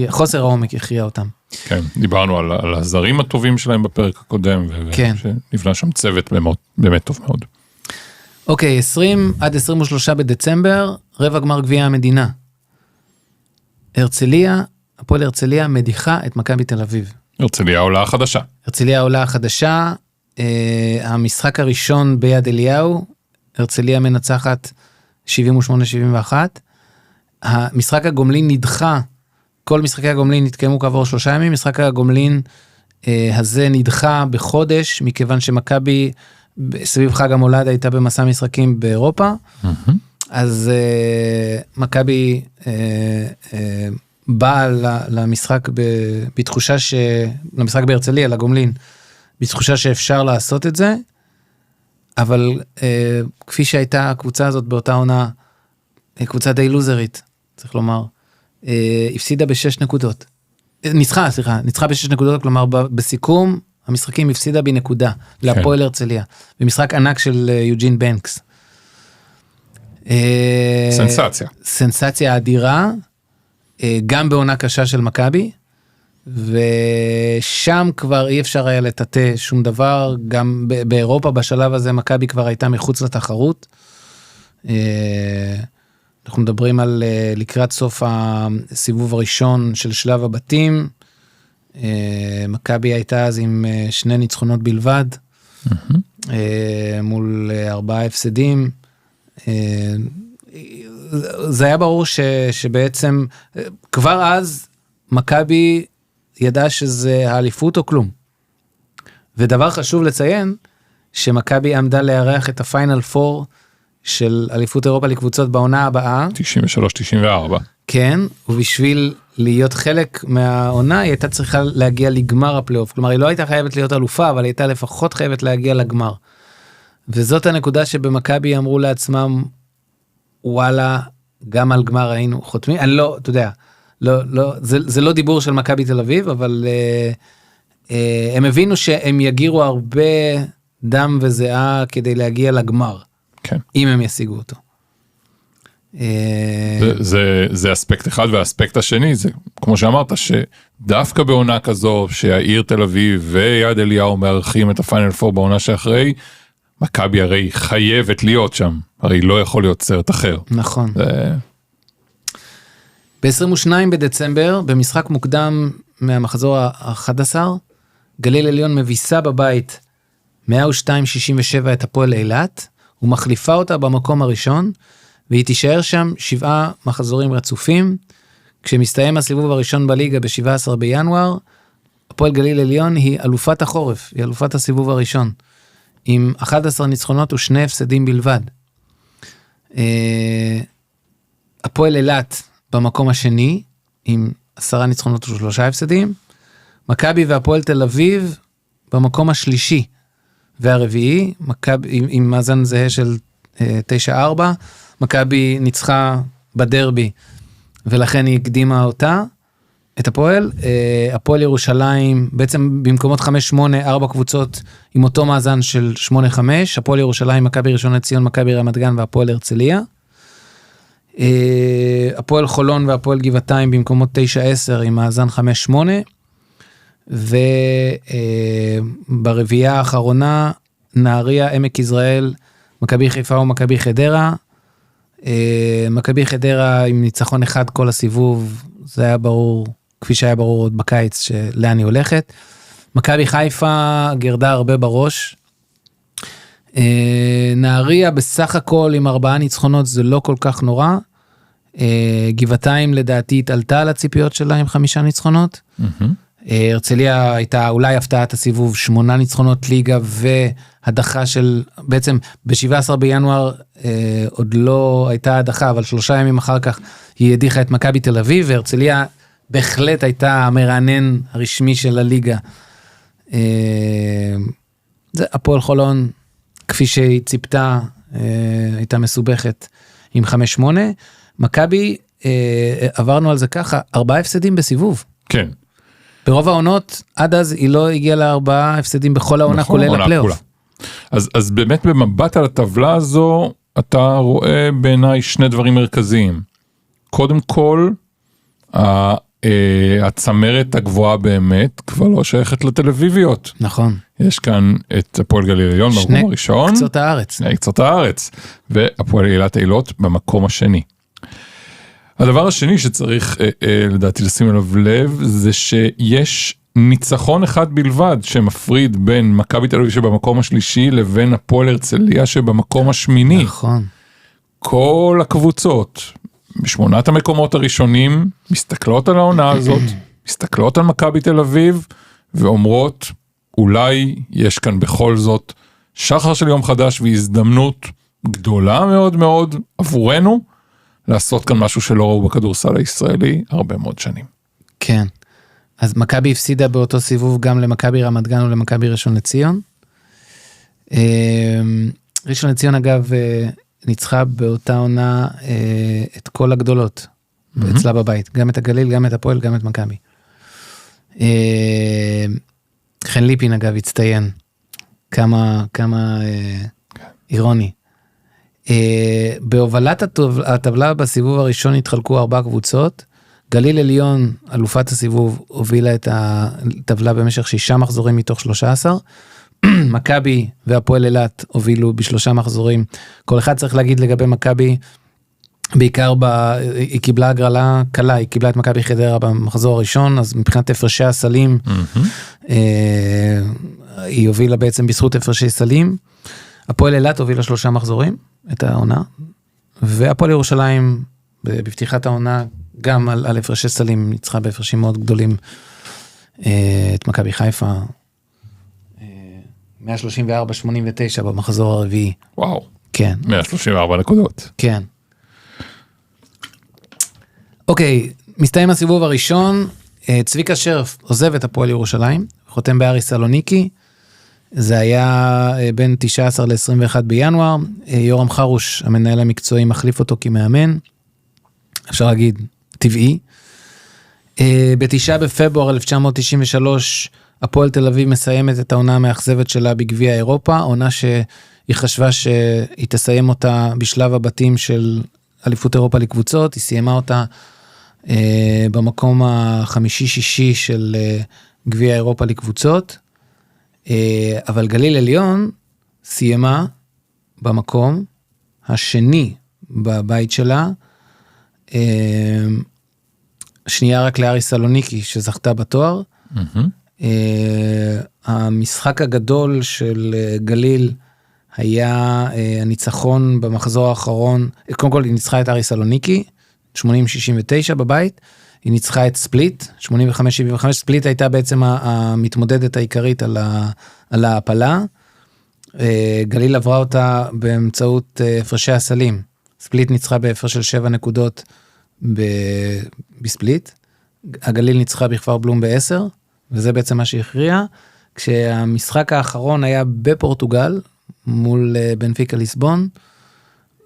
חוסר העומק הכריע אותם. כן, דיברנו על הזרים הטובים שלהם בפרק הקודם, ונבנה שם צוות באמת טוב מאוד. אוקיי, 20 עד 23 בדצמבר, רבע גמר גביע המדינה. הפועל הרצליה מדיחה את מכבי תל אביב. הרצליה העולה החדשה. המשחק הראשון ביד אליהו, הרצליה מנצחת 78-71. המשחק הגומלין נדחה, כל משחקי הגומלין התקיימו כעבור 3 ימים, משחק הגומלין הזה נדחה בחודש, מכיוון שמכבי סביב חג המולד הייתה במסע משחקים באירופה, אז מכבי באה למשחק בתחושה למשחק בהרצליה, לגומלין, בתחושה שאפשר לעשות את זה, אבל כפי שהייתה הקבוצה הזאת באותה עונה, קבוצה די לוזרית, צריך לומר, הפסידה ב6 נקודות. ניצחה ב6 נקודות, כלומר בסיכום, המשחקים הפסידה בנקודה, להפועל הרצליה, במשחק ענק של יוג'ין בנקס. סנסציה אדירה, גם בעונה קשה של מכבי, ושם כבר אי אפשר היה לטאטא שום דבר, גם באירופה בשלב הזה מכבי כבר הייתה מחוץ לתחרות, אנחנו מדברים על לקראת סוף הסיבוב הראשון של שלב הבתים, מכבי הייתה אז עם 2 ניצחונות בלבד, מול 4 הפסדים, זה היה ברור שבעצם כבר אז מכבי ידע שזה האליפות או כלום. ודבר חשוב לציין, שמכבי עמדה לארח את הפיינל 4 של אליפות אירופה לקבוצות בעונה הבאה. 93-94. כן, ובשביל להיות חלק מהעונה, היא הייתה צריכה להגיע לגמר הפלייאוף. כלומר, היא לא הייתה חייבת להיות אלופה, אבל היא הייתה לפחות חייבת להגיע לגמר. וזאת הנקודה שבמכבי אמרו לעצמם, וואלה, גם על גמר היינו חותמים, אני לא, אתה יודע, זה לא דיבור של מכבי תל אביב, אבל הם הבינו שהם יגירו הרבה דם וזיעה כדי להגיע לגמר, כן. אם הם ישיגו אותו. זה אספקט אחד, והאספקט השני זה, כמו שאמרת, שדווקא בעונה כזו, שהעיר תל אביב ויד אליהו מארחים את הפיינל פור בעונה שאחרי, מכבי הרי חייבת להיות שם, הרי לא יכול להיות סרט אחר. נכון. ב-22 בדצמבר, במשחק מוקדם מהמחזור ה-11, גליל עליון מביסה בבית 102-67 את הפועל אילת, ומחליפה אותה במקום הראשון, והיא תישאר שם 7 מחזורים רצופים. כשמסתיים הסיבוב הראשון בליגה ב-17 בינואר, הפועל גליל עליון היא אלופת החורף, היא אלופת הסיבוב הראשון, עם 11 ניצחונות ו2 הפסדים בלבד. הפועל אילת במקום השני, עם 10 ניצחונות ו3 הפסדים, מכבי והפועל תל אביב במקום השלישי והרביעי, עם מאזן זהה של 9-4, מכבי ניצחה בדרבי, ולכן היא הקדימה אותה, את הפועל. הפועל ירושלים, בעצם במקומות 5-8, 4 קבוצות עם אותו מאזן של 8-5, הפועל ירושלים, מכבי ראשון לציון, מכבי רמת גן והפועל הרצליה. הפועל חולון והפועל גבעתיים במקומות 9-10 עם מאזן 5-8, וברביעייה האחרונה, נהריה, עמק יזרעאל, מכבי חיפה ומכבי חדרה. מכבי חדרה עם ניצחון אחד כל הסיבוב, זה היה ברור, כפי שהיה ברור עוד בקיץ, שלאן היא הולכת. מכבי חיפה גרדה הרבה בראש. נהריה בסך הכל עם 4 ניצחונות, זה לא כל כך נורא. גבעתיים לדעתי התעלתה על הציפיות שלה עם 5 ניצחונות. הרצליה הייתה אולי הפתעת הסיבוב, 8 ניצחונות ליגה והדחה של, בעצם ב-17 בינואר עוד לא הייתה הדחה, אבל 3 ימים אחר כך היא הדיחה את מכבי תל אביב, והרצליה בהחלט הייתה המרענן הרשמי של הליגה. זה הפועל חולון, כפי שהיא ציפתה, הייתה מסובכת עם 5-8. מכבי, עברנו על זה ככה, 4 הפסדים בסיבוב. כן. ברוב העונות, עד אז היא לא הגיעה ל4 הפסדים בכל העונה, כולל הפלייאוף. אז באמת במבט על הטבלה הזו, אתה רואה בעיניי 2 דברים מרכזיים. קודם כל, הצמרת הגבוהה באמת כבר לא שייכת לתל אביביות. נכון. יש כאן את הפועל גליל עליון במקום הראשון. קצות הארץ. שני קצות הארץ. והפועל אילת אילות במקום השני. הדבר השני שצריך לדעתי לשים אליו לב, זה שיש ניצחון אחד בלבד שמפריד בין מכבי תל אביב שבמקום השלישי לבין הפועל הרצליה שבמקום השמיני. נכון. כל הקבוצות ב8 המקומות הראשונים מסתכלות על העונה הזאת, מסתכלות על מכבי תל אביב ואומרות אולי יש כאן בכל זאת שחר של יום חדש והזדמנות גדולה מאוד מאוד עבורנו לעשות כאן משהו שלא ראו בכדורסל הישראלי הרבה מאוד שנים. כן. אז מכבי הפסידה באותו סיבוב גם למכבי רמת גן ולמכבי ראשון לציון. ראשון לציון אגב ניצחה באותה עונה את כל הגדולות אצלה בבית, גם את הגליל, גם את הפועל, גם את מכבי. חן ליפין אגב הצטיין, כמה אירוני. בהובלת הטבלה בסיבוב הראשון התחלקו 4 קבוצות, גליל עליון, אלופת הסיבוב, הובילה את הטבלה במשך 6 מחזורים מתוך 13, מכבי והפועל אילת הובילו ב3 מחזורים, כל אחד צריך להגיד לגבי מכבי, בעיקר היא קיבלה הגרלה קלה, היא קיבלה את מכבי חדרה במחזור הראשון, אז מבחינת הפרשי הסלים, היא הובילה בעצם בזכות הפרשי סלים, הפועל אילת הובילה 3 מחזורים, את העונה, והפועל ירושלים בפתיחת העונה, גם על הפרשי סלים, ניצחה בהפרשים מאוד גדולים, את מכבי חיפה, 134-89 במחזור הרביעי. וואו. כן. 134 נקודות. כן. אוקיי, מסתיים הסיבוב הראשון, צביקה שרף עוזב את הפועל ירושלים, חותם באריס סלוניקי, זה היה בין 19 ל-21 בינואר, יורם חרוש, המנהל המקצועי, מחליף אותו כמאמן, אפשר להגיד, טבעי. ב9 בפברואר 1993, הפועל תל אביב מסיימת את העונה המאכזבת שלה בגביע אירופה, עונה שהיא חשבה שהיא תסיים אותה בשלב הבתים של אליפות אירופה לקבוצות, היא סיימה אותה במקום החמישי-שישי של גביע אירופה לקבוצות, אבל גליל עליון סיימה במקום השני בבית שלה, שנייה רק לאריס סלוניקי שזכתה בתואר. המשחק הגדול של גליל היה הניצחון במחזור האחרון, קודם כל היא ניצחה את אריס סלוניקי, 80-69 בבית, היא ניצחה את ספליט, 85-75, ספליט הייתה בעצם המתמודדת העיקרית על ההפלה, גליל עברה אותה באמצעות הפרשי הסלים, ספליט ניצחה בהפרש של 7 נקודות בספליט, הגליל ניצחה בכפר בלום ב10, וזה בעצם מה שהכריע, כשהמשחק האחרון היה בפורטוגל, מול בנפיקה ליסבון,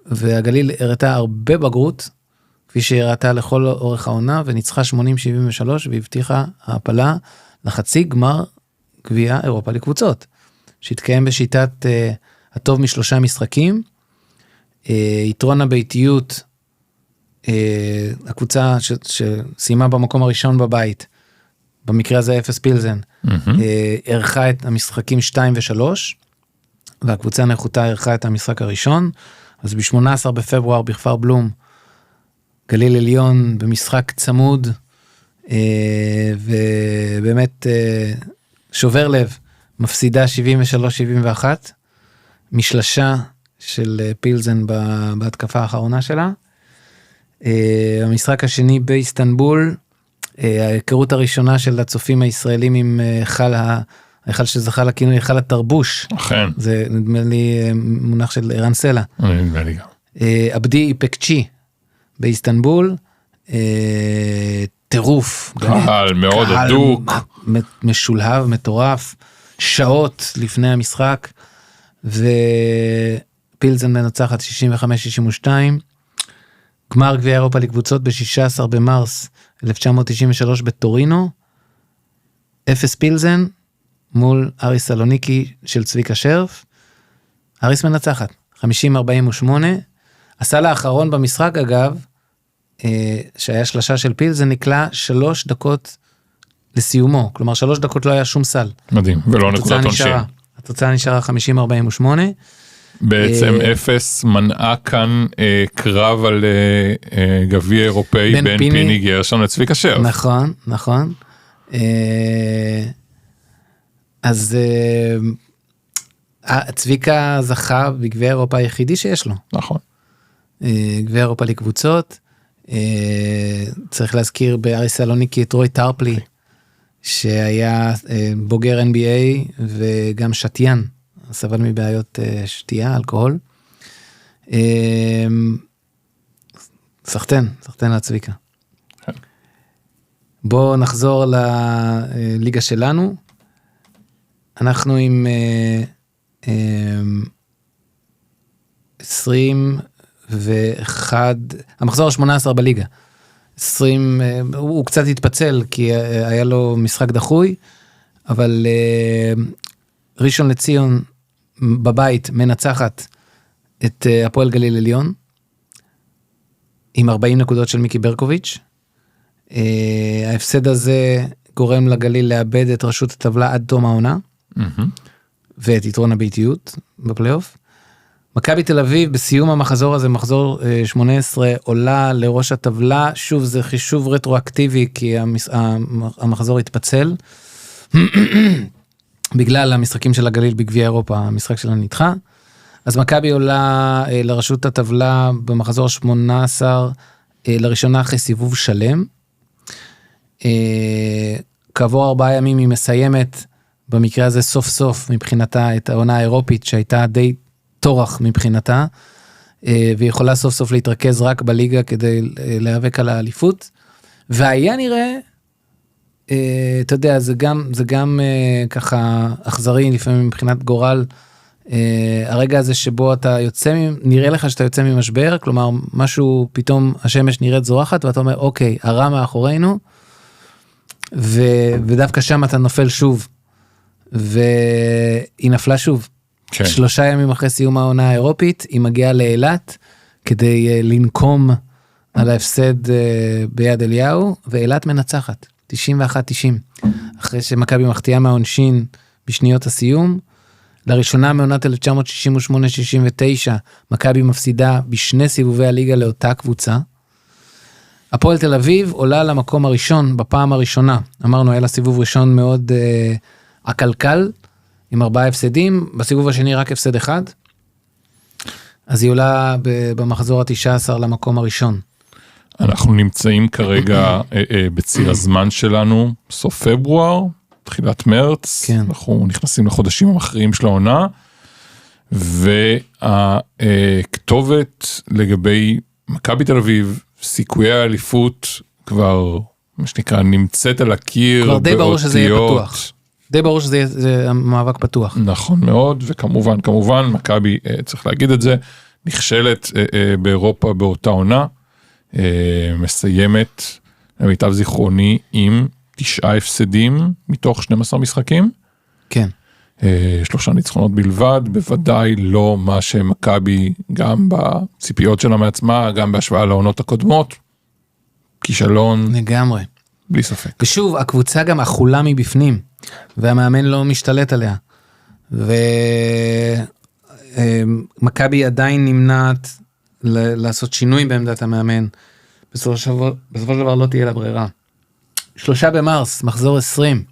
והגליל הראתה הרבה בגרות, כפי שהראתה לכל אורך העונה, וניצחה 80-73, והבטיחה ההפלה לחצי גמר גביע אירופה לקבוצות, שהתקיים בשיטת הטוב משלושה משחקים, יתרון הביתיות, הקבוצה שסיימה במקום הראשון בבית, במקרה הזה אפס פילזן, ערכה את המשחקים 2 ו3, והקבוצה הנחותה ערכה את המשחק הראשון, אז ב-18 בפברואר בכפר בלום, גליל עליון במשחק צמוד, ובאמת שובר לב, מפסידה 73-71, משלשה של פילזן בהתקפה האחרונה שלה. המשחק השני באיסטנבול, ההיכרות הראשונה של הצופים הישראלים עם ההיכל שזכה לכינוי, היכל התרבוש. אכן. זה נדמה לי מונח של ערן סלע. נדמה לי גם. עבדי איפקצ'י באיסטנבול, טירוף. קהל מאוד הדוק. משולהב, מטורף, שעות לפני המשחק, ופילזן מנצחת 65-62, גמר גביע אירופה לקבוצות ב-16 במרס 1993 בטורינו, אפס פילזן מול אריס סלוניקי של צביקה שרף, אריס מנצחת 50-48, הסל האחרון במשחק אגב, שהיה שלשה של פילזן, נקלע 3 דקות לסיומו, כלומר 3 דקות לא היה שום סל. מדהים, ולא נקודת עונשין. התוצאה נשארה 50-48. בעצם אפס מנעה כאן קרב על גביע אירופאי בין פיני גרשון לצביקה שרף. נכון, נכון. אז צביקה זכה בגביע אירופה היחידי שיש לו. נכון. גביע אירופה לקבוצות, צריך להזכיר באריס סלוניקי את רוי טרפלי, שהיה בוגר NBA וגם שתיין, סבל מבעיות שתייה, אלכוהול. סחטן לצביקה. בואו נחזור לליגה שלנו. אנחנו עם 21, המחזור ה-18 בליגה. 20, הוא קצת התפצל, כי היה לו משחק דחוי, אבל ראשון לציון בבית מנצחת את הפועל גליל עליון, עם 40 נקודות של מיקי ברקוביץ'. ההפסד הזה גורם לגליל לאבד את רשות הטבלה עד תום העונה, ואת יתרון הביתיות בפלייאוף. מכבי תל אביב בסיום המחזור הזה, מחזור 18, עולה לראש הטבלה, שוב זה חישוב רטרואקטיבי, כי המחזור התפצל, בגלל המשחקים של הגליל בגביע אירופה, המשחק שלה נדחה, אז מכבי עולה לרשות הטבלה במחזור 18, לראשונה אחרי סיבוב שלם, כעבור 4 ימים היא מסיימת, במקרה הזה סוף סוף מבחינתה את העונה האירופית, שהייתה די תורח מבחינתה, והיא יכולה סוף סוף להתרכז רק בליגה, כדי להיאבק על האליפות, והיה נראה, אתה יודע, זה גם ככה אכזרי, לפעמים מבחינת גורל, הרגע הזה שבו אתה יוצא, נראה לך שאתה יוצא ממשבר, כלומר משהו פתאום השמש נראית זורחת ואתה אומר אוקיי, הרע מאחורינו, ודווקא שם אתה נופל שוב, והיא נפלה שוב. כן. 3 ימים אחרי סיום העונה האירופית, היא מגיעה לאילת, כדי לנקום על ההפסד ביד אליהו, ואילת מנצחת, 91-90. אחרי שמכבי מחטיאה מהעונשין בשניות הסיום, לראשונה מעונת 1968-69, מכבי מפסידה בשני סיבובי הליגה לאותה קבוצה. הפועל תל אביב עולה למקום הראשון בפעם הראשונה. אמרנו, היה לה סיבוב ראשון מאוד עקלקל, עם 4 הפסדים, בסיבוב השני רק הפסד אחד. אז היא עולה במחזור ה-19 למקום הראשון. אנחנו נמצאים כרגע בציר הזמן שלנו, סוף פברואר, תחילת מרץ, כן. אנחנו נכנסים לחודשים המכריעים של העונה, והכתובת לגבי מכבי תל אביב, סיכויי האליפות כבר, מה שנקרא, נמצאת על הקיר, כבר די ברור שזה יהיה פתוח. די ברור שזה מאבק פתוח. נכון מאוד, וכמובן, מכבי, צריך להגיד את זה, נכשלת באירופה באותה עונה, מסיימת, למיטב זיכרוני, עם 9 הפסדים מתוך 12 משחקים. כן. 3 ניצחונות בלבד, בוודאי לא מה שמכבי, גם בציפיות שלה מעצמה, גם בהשוואה לעונות הקודמות, כישלון. לגמרי. בלי ספק. ושוב, הקבוצה גם אכולה מבפנים, והמאמן לא משתלט עליה. ומכבי עדיין נמנעת לעשות שינוי בעמדת המאמן. בסופו של דבר לא תהיה לה ברירה. 3 במרס, מחזור 20,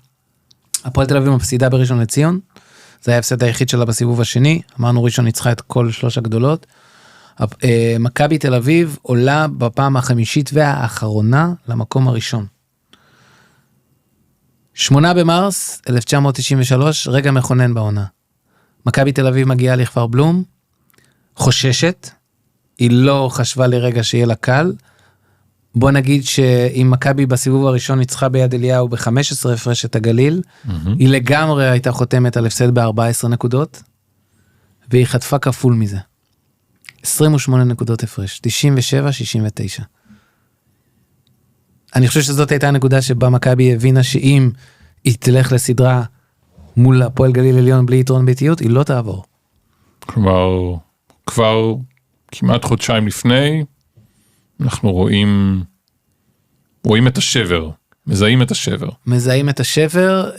הפועל תל אביב מפסידה בראשון לציון, זה היה ההפסד היחיד שלה בסיבוב השני, אמרנו ראשון ניצחה את כל 3 הגדולות, מכבי תל אביב עולה בפעם החמישית והאחרונה למקום הראשון. 8 במרס 1993, רגע מכונן בעונה. מכבי תל אביב מגיעה לכפר בלום, חוששת, היא לא חשבה לרגע שיהיה לה קל, בוא נגיד שאם מכבי בסיבוב הראשון ניצחה ביד אליהו ב-15 הפרש את הגליל, היא לגמרי הייתה חותמת על הפסד ב-14 נקודות, והיא חטפה כפול מזה. 28 נקודות הפרש, 97-69. אני חושב שזאת הייתה הנקודה שבה מכבי הבינה שאם היא תלך לסדרה מול הפועל גליל עליון בלי יתרון ביתיות, היא לא תעבור. כבר כמעט חודשיים לפני, אנחנו רואים את השבר, מזהים את השבר.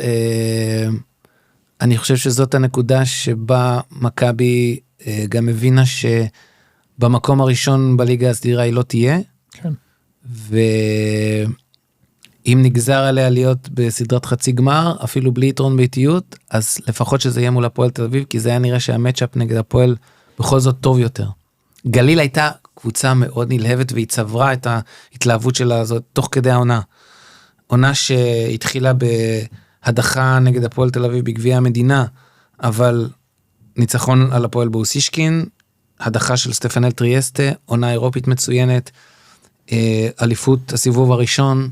אני חושב שזאת הנקודה שבה מכבי גם הבינה שבמקום הראשון בליגה הסדירה היא לא תהיה. כן. ואם נגזר עליה להיות בסדרת חצי גמר, אפילו בלי יתרון ביתיות, אז לפחות שזה יהיה מול הפועל תל אביב, כי זה היה נראה שהמאצ'אפ נגד הפועל בכל זאת טוב יותר. גליל הייתה קבוצה מאוד נלהבת, והיא צברה את ההתלהבות שלה הזאת תוך כדי העונה. עונה שהתחילה בהדחה נגד הפועל תל אביב בגביע המדינה, אבל ניצחון על הפועל באוסישקין, הדחה של סטפנל טריאסטה, עונה אירופית מצוינת, אליפות הסיבוב הראשון,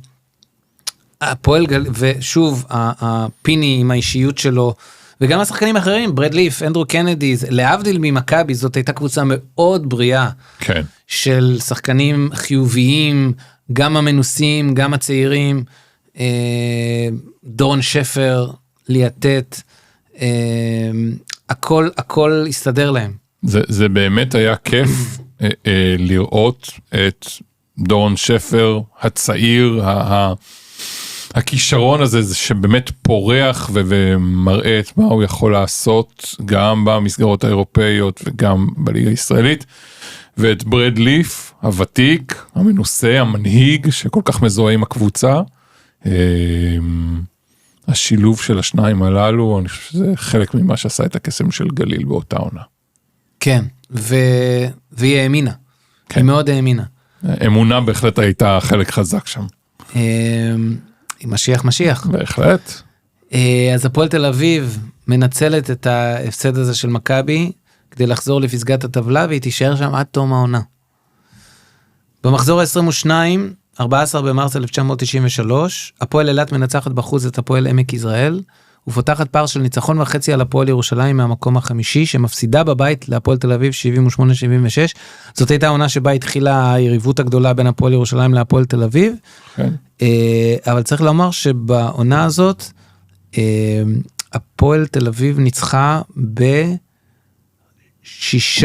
הפועל ושוב, הפיני עם האישיות שלו, וגם השחקנים האחרים, ברד ליף, אנדרו קנדי, להבדיל ממכבי, זאת הייתה קבוצה מאוד בריאה, כן. של שחקנים חיוביים, גם המנוסים, גם הצעירים, דורון שפר, ליאטט, הכל הסתדר להם. זה באמת היה כיף לראות את דורון שפר, הצעיר, הכישרון הזה שבאמת פורח ומראה את מה הוא יכול לעשות גם במסגרות האירופאיות וגם בליגה הישראלית, ואת ברד ליף, הוותיק, המנוסה, המנהיג שכל כך מזוהה עם הקבוצה. השילוב של השניים הללו, אני חושב שזה חלק ממה שעשה את הקסם של גליל באותה עונה. כן, והיא האמינה, היא מאוד האמינה. אמונה בהחלט הייתה חלק חזק שם. משיח. בהחלט. אז הפועל תל אביב מנצלת את ההפסד הזה של מכבי, כדי לחזור לפסגת הטבלה, והיא תישאר שם עד תום העונה. במחזור ה-22, 14 במרס 1993, הפועל אילת מנצחת בחוץ את הפועל עמק יזרעאל, ופותחת פער של ניצחון וחצי על הפועל ירושלים מהמקום החמישי, שמפסידה בבית להפועל תל אביב 78-76. זאת הייתה העונה שבה התחילה היריבות הגדולה בין הפועל ירושלים להפועל תל אביב. כן. אבל צריך לומר שבעונה הזאת, הפועל תל אביב ניצחה ב6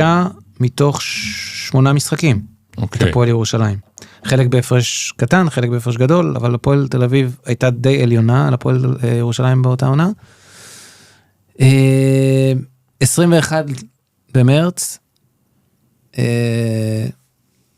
מתוך 8 משחקים. את הפועל ירושלים. חלק בהפרש קטן, חלק בהפרש גדול, אבל הפועל תל אביב הייתה די עליונה על הפועל ירושלים באותה עונה. 21 במרץ,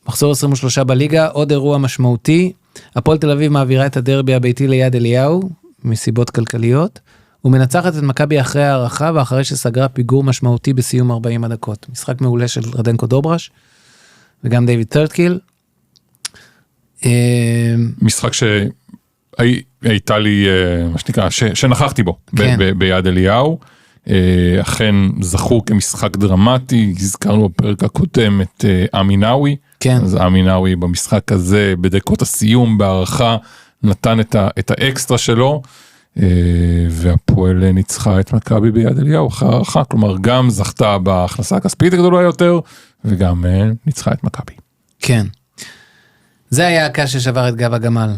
מחזור 23 בליגה, עוד אירוע משמעותי, הפועל תל אביב מעבירה את הדרבי הביתי ליד אליהו, מסיבות כלכליות, ומנצחת את מכבי אחרי הערכה, ואחרי שסגרה פיגור משמעותי בסיום 40 הדקות. משחק מעולה של רדנקו דוברש, וגם דיוויד טרטקיל. משחק שהייתה לי, מה שנקרא, שנכחתי בו, ביד אליהו. אכן זכו כמשחק דרמטי, הזכרנו בפרק הקודם את אמינאווי. כן. אז אמינאווי במשחק הזה, בדקות הסיום, בהערכה, נתן את האקסטרה שלו, והפועל ניצחה את מכבי ביד אליהו אחרי הערכה, כלומר גם זכתה בהכנסה הכספית הגדולה יותר, וגם ניצחה את מכבי. כן. זה היה הקש ששבר את גב הגמל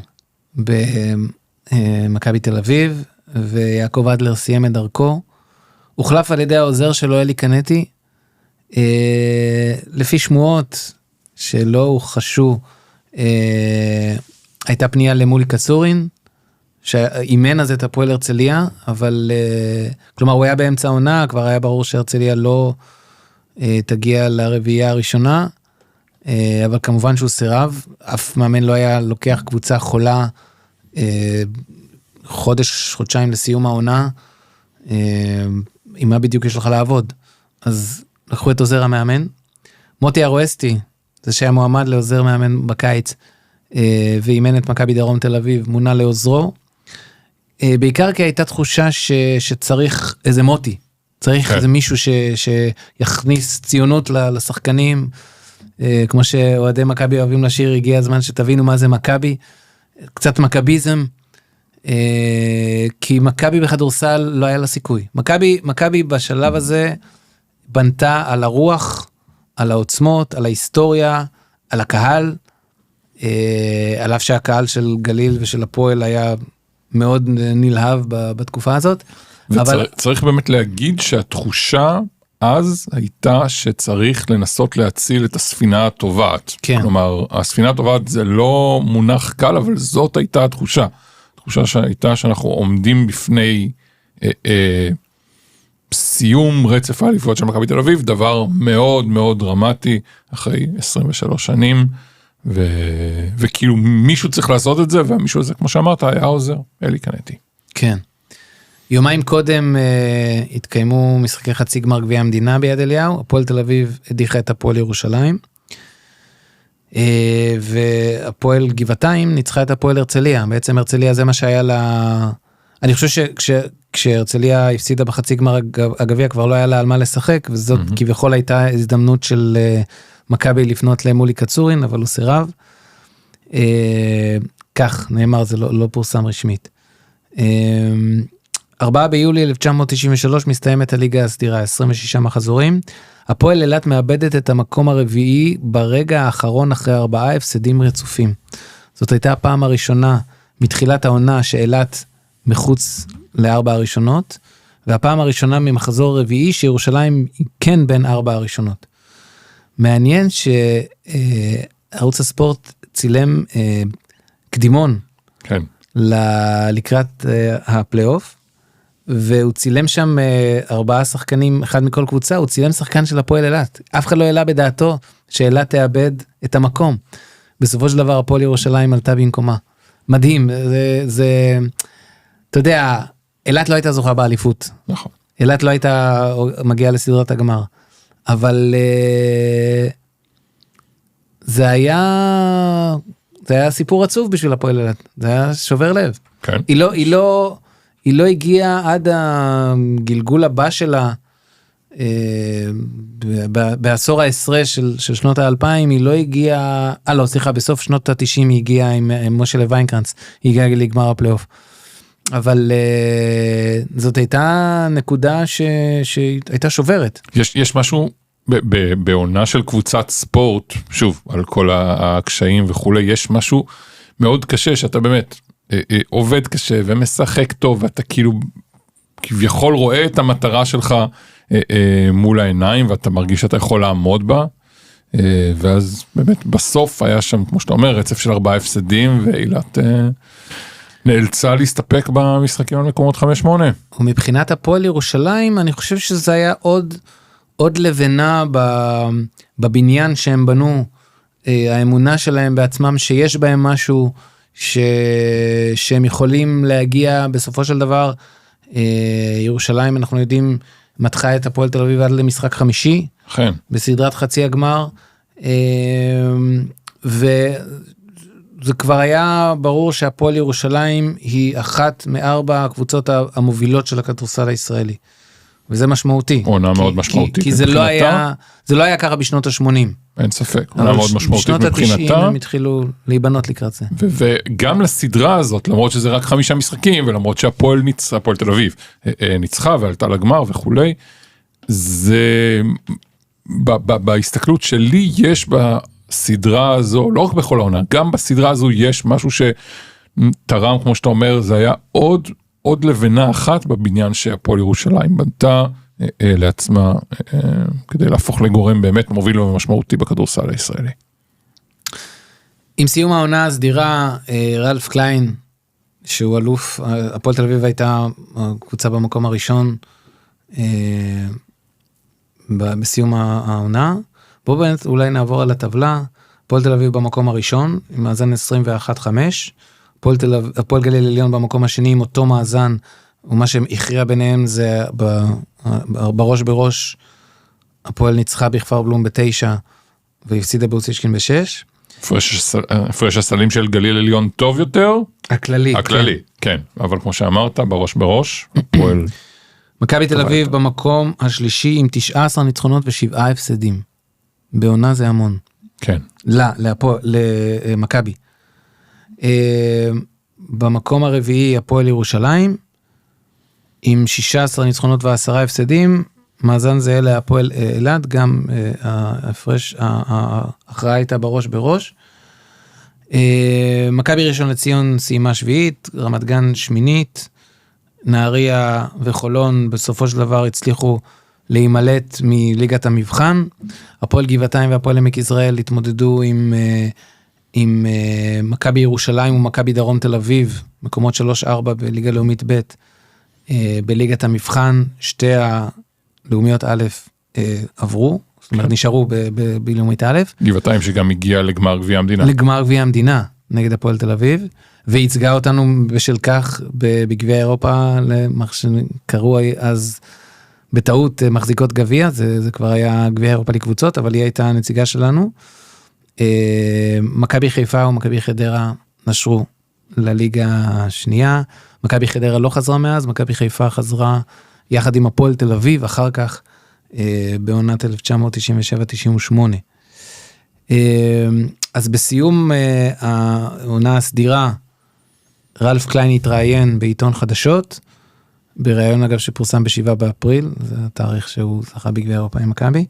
במכבי תל אביב, ויעקב אדלר סיים את דרכו. הוחלף על ידי העוזר שלו אלי קנטי, לפי שמועות שלא הוחשו, הייתה פנייה למולי קצורין, שאימן אז את הפועל הרצליה, אבל כלומר הוא היה באמצע העונה, כבר היה ברור שהרצליה לא תגיע לרביעייה הראשונה, אבל כמובן שהוא סירב, אף מאמן לא היה לוקח קבוצה חולה, חודשיים לסיום העונה, עם מה בדיוק יש לך לעבוד. אז לקחו את עוזר המאמן, מוטי ארואסטי, זה שהיה מועמד לעוזר מאמן בקיץ, ואימן את מכבי דרום תל אביב, מונה לעוזרו, בעיקר כי הייתה תחושה שצריך איזה מוטי, צריך איזה מישהו שיכניס ציונות לשחקנים, כמו שאוהדי מכבי אוהבים לשיר, הגיע הזמן שתבינו מה זה מכבי, קצת מכביזם, כי מכבי בכדורסל לא היה לה סיכוי. מכבי בשלב הזה בנתה על הרוח, על העוצמות, על ההיסטוריה, על הקהל, על אף שהקהל של גליל ושל הפועל היה מאוד נלהב בתקופה הזאת. וצריך באמת להגיד שהתחושה אז הייתה שצריך לנסות להציל את הספינה הטובעת. כן. כלומר, הספינה הטובעת זה לא מונח קל, אבל זאת הייתה התחושה. התחושה שהייתה שאנחנו עומדים בפני סיום רצף האליפויות של מכבי תל אביב, דבר מאוד מאוד דרמטי אחרי 23 שנים, וכאילו מישהו צריך לעשות את זה, והמישהו הזה, כמו שאמרת, היה עוזר, אלי קנטי. כן. יומיים קודם התקיימו משחקי חצי גמר גביע המדינה ביד אליהו, הפועל תל אביב הדיחה את הפועל ירושלים, והפועל גבעתיים ניצחה את הפועל הרצליה, בעצם הרצליה זה מה שהיה לה, אני חושב כשהרצליה הפסידה בחצי גמר הגביע כבר לא היה לה על מה לשחק, וזאת כביכול הייתה הזדמנות של מכבי לפנות למולי קצורין, אבל הוא סירב, כך נאמר, זה לא פורסם רשמית. 4 ביולי 1993 מסתיימת הליגה הסדירה, 26 מחזורים, הפועל אילת מאבדת את המקום הרביעי ברגע האחרון אחרי 4 הפסדים רצופים. זאת הייתה הפעם הראשונה מתחילת העונה שאילת מחוץ ל4 הראשונות, והפעם הראשונה ממחזור רביעי שירושלים כן בין 4 הראשונות. מעניין שערוץ הספורט צילם קדימון כן. לקראת הפלייאוף, והוא צילם שם 4 שחקנים, אחד מכל קבוצה, הוא צילם שחקן של הפועל אילת. אף אחד לא העלה בדעתו שאילת תאבד את המקום. בסופו של דבר הפועל ירושלים עלתה במקומה. מדהים, אתה יודע, אילת לא הייתה זוכה באליפות. נכון. אילת לא הייתה מגיעה לסדרת הגמר. אבל זה היה סיפור עצוב בשביל הפועל אילת. זה היה שובר לב. כן. היא לא הגיעה עד הגלגול הבא שלה, בעשור העשרה של שנות ה-2000, היא לא הגיעה, בסוף שנות ה-90 היא הגיעה עם משה לויינקרנץ, היא הגיעה לגמר הפלייאוף. אבל זאת הייתה נקודה שהייתה שוברת. יש משהו בעונה של קבוצת ספורט, שוב, על כל הקשיים וכולי, יש משהו מאוד קשה שאתה באמת עובד קשה ומשחק טוב, ואתה כאילו כביכול רואה את המטרה שלך מול העיניים, ואתה מרגיש שאתה יכול לעמוד בה, ואז באמת בסוף היה שם, כמו שאתה אומר, רצף של 4 הפסדים, ואילת נאלצה להסתפק במשחקים על מקומות 5-8. ומבחינת הפועל ירושלים, אני חושב שזה היה עוד לבנה בבניין שהם בנו, האמונה שלהם בעצמם, שיש בהם משהו שהם יכולים להגיע בסופו של דבר. ירושלים, אנחנו יודעים, מתחה את הפועל תל אביב עד למשחק חמישי, כן. בסדרת חצי הגמר, וזה כבר היה ברור שהפועל ירושלים היא אחת מ4 הקבוצות המובילות של הכדורסל הישראלי. וזה משמעותי. עונה מאוד משמעותית. כי זה לא היה ככה בשנות ה-80. אין ספק, עונה מאוד משמעותית מבחינתה. בשנות ה-90 הם התחילו להיבנות לקראת זה. וגם לסדרה הזאת, למרות שזה רק 5 משחקים, ולמרות שהפועל תל אביב ניצחה ועלתה לגמר וכולי, זה בהסתכלות שלי יש בסדרה הזו, לא רק בכל העונה, גם בסדרה הזו יש משהו שתרם, כמו שאתה אומר, זה היה עוד לבנה אחת בבניין שהפועל ירושלים בנתה לעצמה, כדי להפוך לגורם באמת מוביל ומשמעותי בכדורסל הישראלי. עם סיום העונה הסדירה, רלף קליין, שהוא אלוף, הפועל תל אביב הייתה קבוצה במקום הראשון, בסיום העונה. בואו באמת אולי נעבור על הטבלה. הפועל תל אביב במקום הראשון, עם מאזן 21-5, הפועל גליל עליון במקום השני עם אותו מאזן, ומה שהכריע ביניהם זה בראש בראש, הפועל ניצחה בכפר בלום ב9, והפסידה באוסישקין ב6. הפרש הסלים של גליל עליון טוב יותר? הכללי, כן. אבל כמו שאמרת, בראש בראש, הפועל... מכבי תל אביב במקום השלישי עם 19 ניצחונות ו7 הפסדים. בעונה זה המון. כן. למכבי. במקום הרביעי הפועל ירושלים, עם 16 ניצחונות ו10 הפסדים, מאזן זה אלה הפועל אילת, גם ההפרש, ההכרעה הייתה בראש בראש. מכבי ראשון לציון סיימה שביעית, רמת גן שמינית, נהריה וחולון בסופו של דבר הצליחו להימלט מליגת המבחן, הפועל גבעתיים והפועל עמק יזרעאל התמודדו עם מכבי ירושלים ומכבי דרום תל אביב, מקומות 3-4 בליגה לאומית ב' בליגת המבחן, שתי הלאומיות א' עברו, זאת אומרת נשארו בלאומית א'. גבעתיים שגם הגיעה לגמר גביע המדינה. לגמר גביע המדינה נגד הפועל תל אביב, והצגה אותנו בשל כך בגביע אירופה, שקראו אז בטעות מחזיקות גביע, זה כבר היה גביע אירופה לקבוצות, אבל היא הייתה הנציגה שלנו. מכבי חיפה ומכבי חדרה נשרו לליגה השנייה, מכבי חדרה לא חזרה מאז, מכבי חיפה חזרה יחד עם הפועל תל אביב, אחר כך בעונת 1997-98. אז בסיום העונה הסדירה, רלף קליין התראיין בעיתון חדשות, בראיון אגב שפורסם ב7 באפריל, זה התאריך שהוא זכה בגביע אירופה עם מכבי,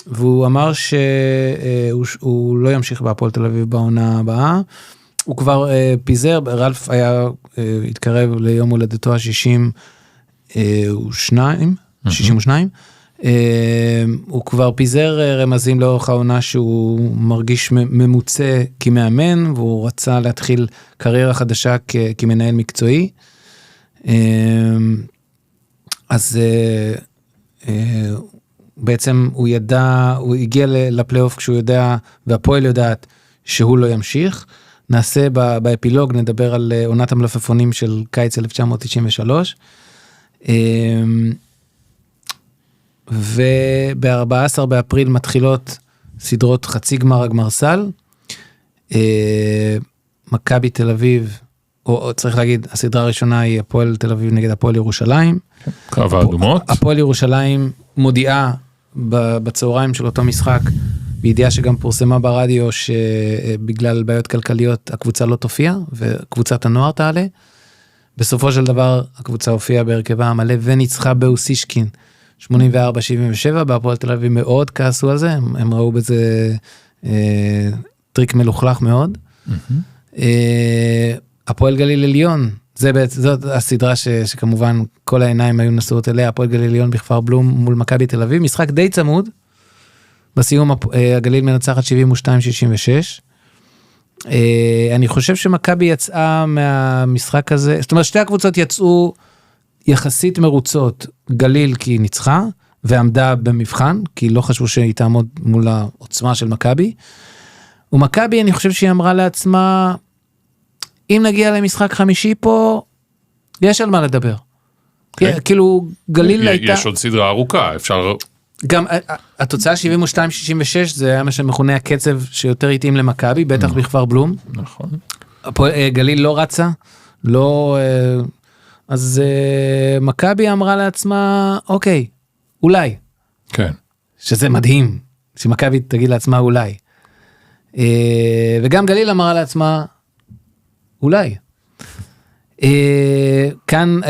והוא אמר שהוא לא ימשיך בהפועל תל אביב בעונה הבאה, הוא כבר פיזר, רלף התקרב ליום הולדתו ה-62, הוא כבר פיזר רמזים לאורך העונה שהוא מרגיש ממוצא כמאמן, והוא רצה להתחיל קריירה חדשה כמנהל מקצועי, אז בעצם הוא הגיע לפלייאוף כשהוא יודע, והפועל יודעת שהוא לא ימשיך. נעשה באפילוג, נדבר על עונת המלפפונים של קיץ 1993, וב-14 באפריל מתחילות סדרות חצי גמר הגמר סל, מכבי תל אביב, או צריך להגיד, הסדרה הראשונה היא הפועל תל אביב נגד הפועל ירושלים. קרב האדומות. הפועל ירושלים מודיעה בצהריים של אותו משחק, בידיעה שגם פורסמה ברדיו שבגלל בעיות כלכליות הקבוצה לא תופיע, וקבוצת הנוער תעלה. בסופו של דבר הקבוצה הופיעה בהרכבה המלא וניצחה באוסישקין 84-77, בהפועל תל אביב מאוד כעסו על זה, הם ראו בזה טריק מלוכלך מאוד. הפועל גליל עליון, זאת הסדרה שכמובן כל העיניים היו נשואות אליה, הפועל גליל עליון בכפר בלום מול מכבי תל אביב, משחק די צמוד, בסיום הגליל מנצחת 72-66, אני חושב שמכבי יצאה מהמשחק הזה, זאת אומרת שתי הקבוצות יצאו יחסית מרוצות, גליל כי היא ניצחה, ועמדה במבחן, כי לא חשבו שהיא תעמוד מול העוצמה של מכבי, ומכבי אני חושב שהיא אמרה לעצמה, אם נגיע למשחק חמישי פה, יש על מה לדבר. כאילו גליל הייתה... יש עוד סדרה ארוכה, אפשר... גם התוצאה 72-66 זה היה מה שמכונה הקצב שיותר התאים למכבי, בטח בכפר בלום. נכון. גליל לא רצה, לא... אז מכבי אמרה לעצמה, אוקיי, אולי. כן. שזה מדהים, שמכבי תגיד לעצמה אולי. וגם גליל אמרה לעצמה, אולי. כאן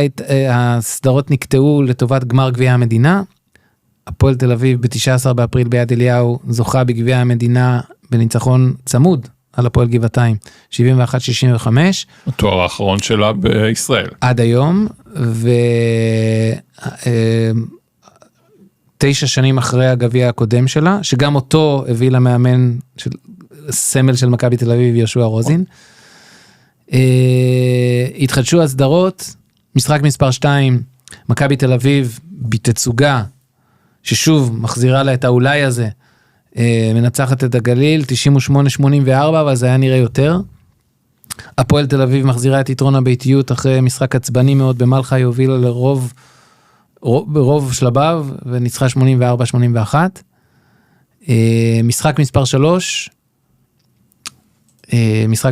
הסדרות נקטעו לטובת גמר גביע המדינה, הפועל תל אביב ב-19 באפריל ביד אליהו זוכה בגביע המדינה בניצחון צמוד על הפועל גבעתיים, 71-65. התואר האחרון שלה בישראל. עד היום, 9 שנים אחרי הגביע הקודם שלה, שגם אותו הביא למאמן של סמל של מכבי תל אביב, יהושע רוזין. התחדשו הסדרות, משחק מספר 2, מכבי תל אביב בתצוגה, ששוב מחזירה לה את האולי הזה, מנצחת את הגליל, 98-84, אבל זה היה נראה יותר. הפועל תל אביב מחזירה את יתרון הביתיות, אחרי משחק עצבני מאוד במלחה, היא הובילה ברוב שלביו, וניצחה 84-81. משחק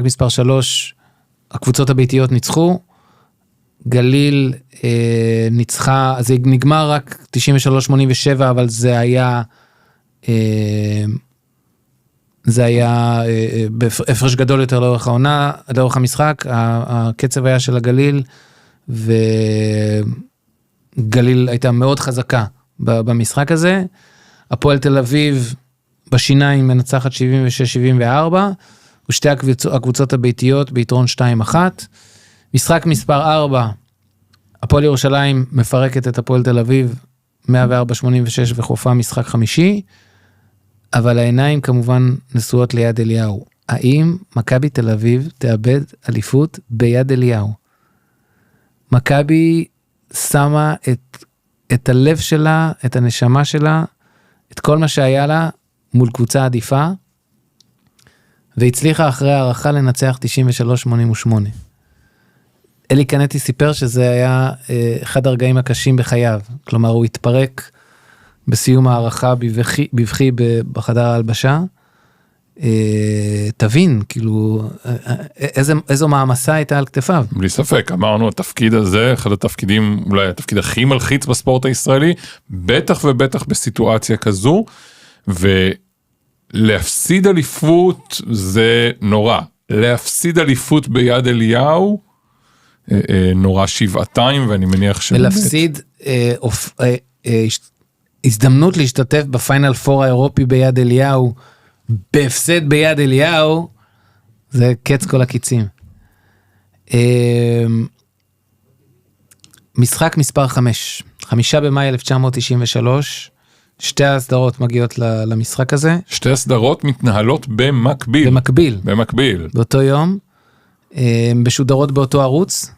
מספר 3, הקבוצות הביתיות ניצחו, גליל ניצחה, זה נגמר רק 93-87, אבל זה היה בהפרש גדול יותר לאורך העונה, לאורך המשחק, הקצב היה של הגליל, וגליל הייתה מאוד חזקה במשחק הזה, הפועל תל אביב בשיניים מנצחת 76-74, ושתי הקבוצות הביתיות ביתרון 2-1, משחק מספר 4, הפועל ירושלים מפרקת את הפועל תל אביב 104-86 וחופה משחק חמישי, אבל העיניים כמובן נשואות ליד אליהו. האם מכבי תל אביב תאבד אליפות ביד אליהו? מכבי שמה את הלב שלה, את הנשמה שלה, את כל מה שהיה לה מול קבוצה עדיפה, והצליחה אחרי הערכה לנצח 93-88. אלי קנטי סיפר שזה היה אחד הרגעים הקשים בחייו, כלומר הוא התפרק בסיום הערכה בבכי בחדר ההלבשה, תבין, כאילו, איזו מעמסה הייתה על כתפיו. בלי ספק, אמרנו, התפקיד הזה, אחד התפקידים, אולי התפקיד הכי מלחיץ בספורט הישראלי, בטח ובטח בסיטואציה כזו, ולהפסיד אליפות זה נורא. להפסיד אליפות ביד אליהו, נורא שבעתיים, ואני מניח שבאמת... ולהפסיד הזדמנות להשתתף בפיינל פור האירופי ביד אליהו, בהפסד ביד אליהו, זה קץ כל הקיצים. משחק מספר 5, 5 במאי 1993, שתי הסדרות מגיעות למשחק הזה. שתי הסדרות מתנהלות במקביל. במקביל. באותו יום, משודרות באותו ערוץ,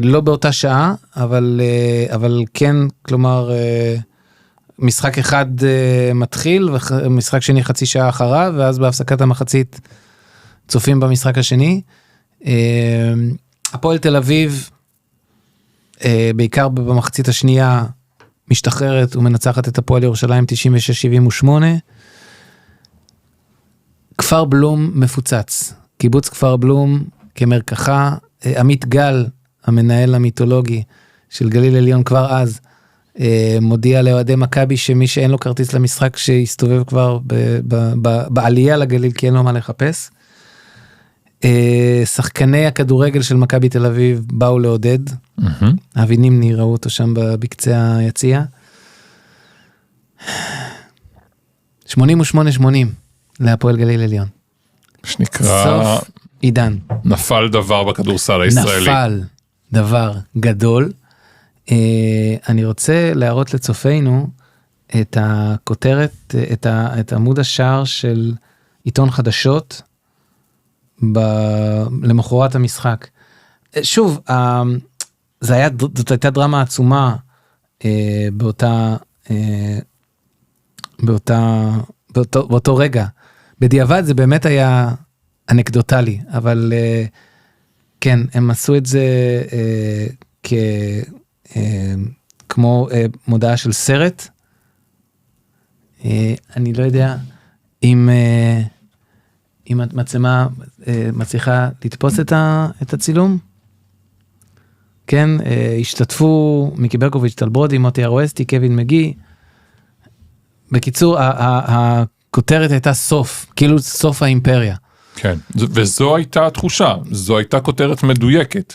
לא באותה שעה, אבל כן, כלומר, משחק אחד מתחיל, ומשחק שני חצי שעה אחריו, ואז בהפסקת המחצית צופים במשחק השני. הפועל תל אביב, בעיקר במחצית השנייה, משתחררת ומנצחת את הפועל ירושלים 96-78. כפר בלום מפוצץ, קיבוץ כפר בלום כמרקחה, עמית גל, המנהל המיתולוגי של גליל עליון כבר אז, מודיע לאוהדי מכבי שמי שאין לו כרטיס למשחק שיסתובב כבר בעלייה לגליל כי אין לו מה לחפש. שחקני הכדורגל של מכבי תל אביב באו לעודד, אבי נימני ראו אותו שם בקצה היציאה, 88-80 להפועל גליל עליון. שנקרא, סוף עידן. נפל דבר בכדורסל הישראלי. נפל דבר גדול. אני רוצה להראות לצופינו את הכותרת, את עמוד השער של עיתון חדשות, למחרת המשחק. שוב, זאת הייתה דרמה עצומה באותו רגע. בדיעבד זה באמת היה אנקדוטלי, אבל כן, הם עשו את זה כמו מודעה של סרט. אני לא יודע אם המצלמה מצליחה לתפוס את הצילום. כן, השתתפו מיקי ברקוביץ', טל ברודי, מוטי ארואסטי, קווין מגי. בקיצור, הכותרת הייתה סוף, כאילו סוף האימפריה. כן, וזו הייתה התחושה, זו הייתה כותרת מדויקת.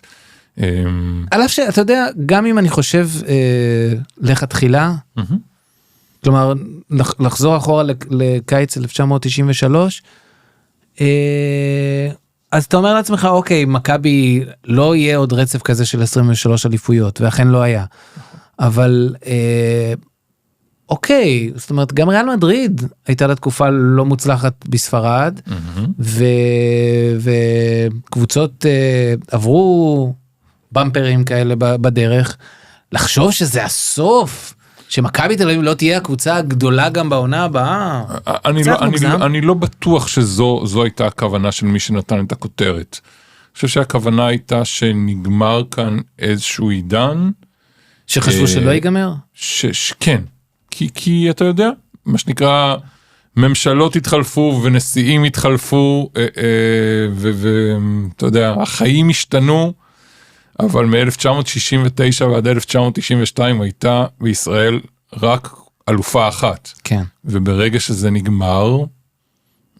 על אף שאתה יודע, גם אם אני חושב לכתחילה, כלומר, לחזור אחורה לקיץ 1993, אז אתה אומר לעצמך, אוקיי, מכבי לא יהיה עוד רצף כזה של 23 אליפויות, ואכן לא היה. אבל, אוקיי, זאת אומרת, גם ריאל מדריד הייתה לה תקופה לא מוצלחת בספרד, וקבוצות עברו במפרים כאלה בדרך, לחשוב שזה הסוף, שמכבי תל אביב לא תהיה הקבוצה הגדולה גם בעונה הבאה. אני לא בטוח שזו הייתה הכוונה של מי שנתן את הכותרת. אני חושב שהכוונה הייתה שנגמר כאן איזשהו עידן. שחשבו שלא ייגמר? כן. כי אתה יודע, מה שנקרא, ממשלות התחלפו ונשיאים התחלפו, ואתה יודע, החיים השתנו, אבל מ-1969 ועד 1992 הייתה בישראל רק אלופה אחת. כן. וברגע שזה נגמר,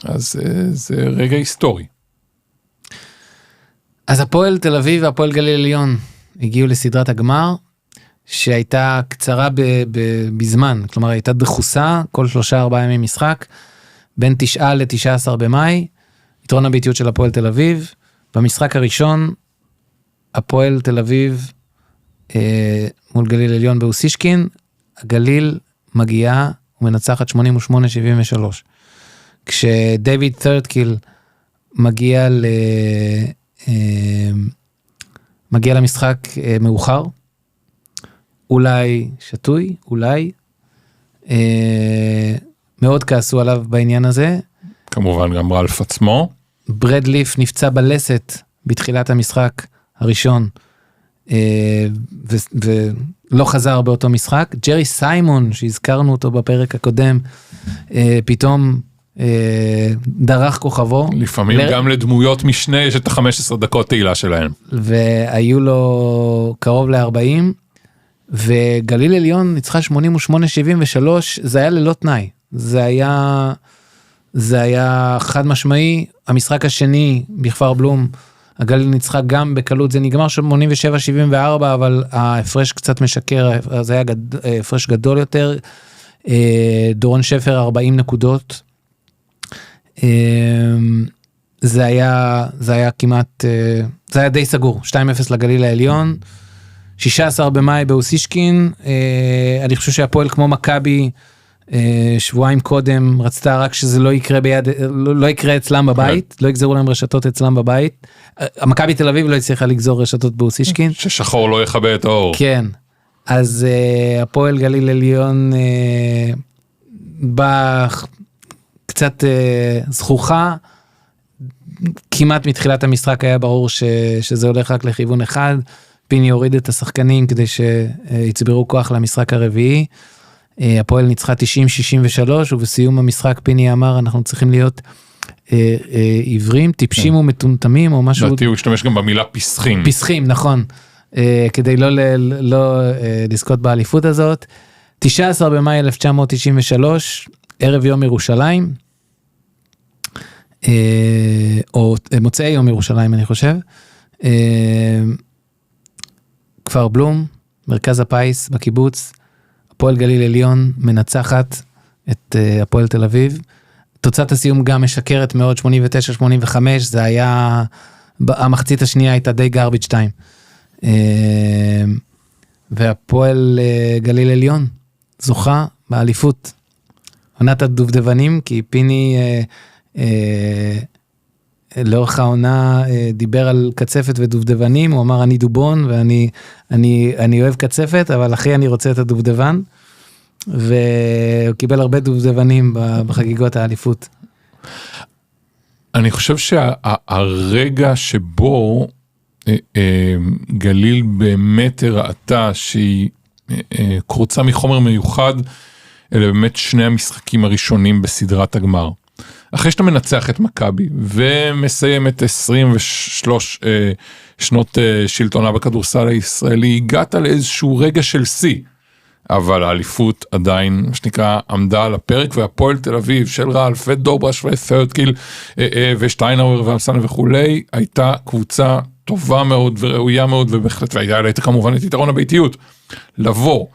אז זה רגע היסטורי. אז הפועל תל אביב והפועל גליל עליון הגיעו לסדרת הגמר, שהייתה קצרה בזמן, כלומר הייתה דחוסה, כל 3-4 ימים משחק, בין 9 ל-19 במאי, יתרון הביתיות של הפועל תל אביב, במשחק הראשון, הפועל תל אביב מול גליל עליון באוסישקין, הגליל מגיעה ומנצחת 88-73. כשדייוויד ת'רדקיל מגיע למשחק מאוחר, אולי שטוי, אולי, מאוד כעסו עליו בעניין הזה. כמובן גם רלף עצמו. ברד ליף נפצע בלסת בתחילת המשחק הראשון, ולא חזר באותו משחק. ג'רי סיימון, שהזכרנו אותו בפרק הקודם, פתאום דרך כוכבו. לפעמים גם לדמויות משנה יש את ה-15 דקות תהילה שלהם. והיו לו קרוב ל-40, וגליל עליון ניצחה 88-73, זה היה ללא תנאי. זה היה חד משמעי. המשחק השני בכפר בלום, הגליל ניצחה גם בקלות, זה נגמר 87-74, אבל ההפרש קצת משקר, זה היה הפרש גדול יותר. דורון שפר 40 נקודות. זה היה כמעט, זה היה די סגור, 2-0 לגליל העליון. 16 במאי באוסישקין, אני חושב שהפועל כמו מכבי, שבועיים קודם, רצתה רק שזה לא יקרה לא יקרה אצלם בבית, לא יגזרו להם רשתות אצלם בבית. המכבי תל אביב לא הצליחה לגזור רשתות באוסישקין. ששחור לא יכבה את האור. כן, אז הפועל גליל עליון בא קצת זכוחה, כמעט מתחילת המשחק היה ברור שזה הולך רק לכיוון אחד, פיני הוריד את השחקנים כדי שיצברו כוח למשחק הרביעי, הפועל ניצחה 90-63, ובסיום המשחק פיני אמר, אנחנו צריכים להיות עיוורים, טיפשים ומטומטמים, או משהו. דעתי הוא השתמש גם במילה פסחים. פסחים, נכון, כדי לא לזכות באליפות הזאת. 19 במאי 1993, ערב יום ירושלים, או מוצאי יום ירושלים אני חושב, כפר בלום, מרכז הפיס בקיבוץ, הפועל גליל עליון מנצחת את הפועל תל אביב, תוצאת הסיום גם משקרת מאוד, 89-85, זה היה, המחצית השנייה הייתה די גרביץ' 2, והפועל גליל עליון זוכה באליפות, עונת הדובדבנים, כי פיני לאורך העונה דיבר על קצפת ודובדבנים, הוא אמר אני דובון ואני אוהב קצפת, אבל אחי אני רוצה את הדובדבן, והוא קיבל הרבה דובדבנים בחגיגות האליפות. אני חושב שהרגע שבו גליל באמת הראתה שהיא קרוצה מחומר מיוחד, אלה באמת שני המשחקים הראשונים בסדרת הגמר. אחרי שאתה מנצח את מכבי ומסיים את 23 שנות שלטונה בכדורסל הישראלי, הגעת לאיזשהו רגע של שיא, אבל האליפות עדיין, מה שנקרא, עמדה על הפרק, והפועל תל אביב של רלף ודורברש ות'רדקיל ושטיינאוור ואמסלם וכולי, הייתה קבוצה טובה מאוד וראויה מאוד, ובהחלט, והייתה כמובן את יתרון הביתיות, לבוא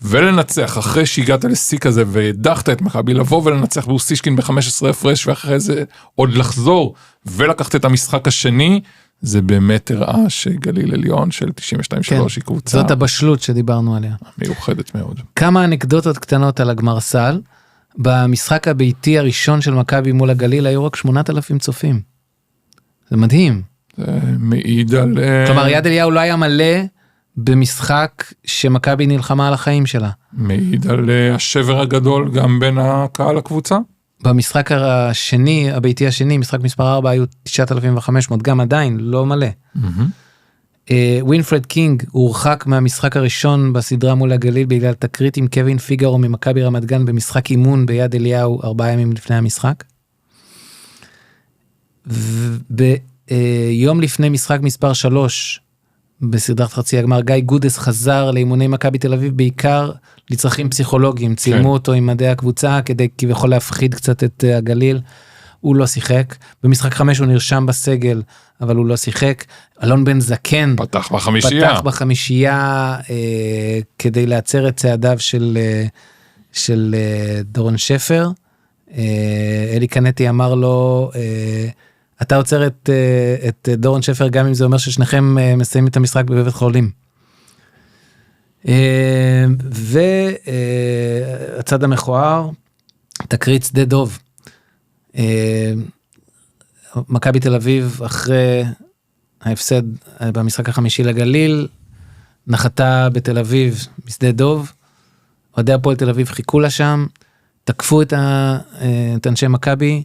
ולנצח, אחרי שהגעת לשיא כזה, ודחת את מכבי, לבוא ולנצח באוסישקין ב-15 הפרש, ואחרי זה עוד לחזור, ולקחת את המשחק השני, זה באמת הראה שגליל עליון של 92-3 היא קבוצה. זאת הבשלות שדיברנו עליה. מיוחדת מאוד. כמה אנקדוטות קטנות על הגמר סל, במשחק הביתי הראשון של מכבי מול הגליל, היו רק 8,000 צופים. זה מדהים. זה מעיד על... כלומר, יד אליהו לא היה מלא, במשחק שמכבי נלחמה על החיים שלה. מעיד על השבר הגדול גם בין הקהל לקבוצה. במשחק השני, הביתי השני, משחק מספר 4, היו 9,500, גם עדיין, לא מלא. ווינפרד קינג הורחק מהמשחק הראשון בסדרה מול הגליל, בגלל תקרית עם קווין פיגרו ממכבי רמת גן, במשחק אימון ביד אליהו, 4 ימים לפני המשחק. ביום לפני משחק מספר 3, בסדרת חצי הגמר, גיא גודס חזר לאימוני מכבי תל אביב, בעיקר לצרכים פסיכולוגיים, צילמו אותו עם מדעי הקבוצה, כדי כביכול להפחיד קצת את הגליל, הוא לא שיחק, במשחק 5 הוא נרשם בסגל, אבל הוא לא שיחק, אלון בן זקן, פתח בחמישייה, כדי לעצר את צעדיו של דורון שפר, אלי קנטי אמר לו, אתה עוצר את דורון שפר, גם אם זה אומר ששניכם מסיימים את המשחק בבית חולים. והצד המכוער, תקרית שדה דוב. מכבי תל אביב, אחרי ההפסד במשחק החמישי לגליל, נחתה בתל אביב בשדה דוב, אוהדי הפועל תל אביב חיכו לה שם, תקפו את אנשי מכבי,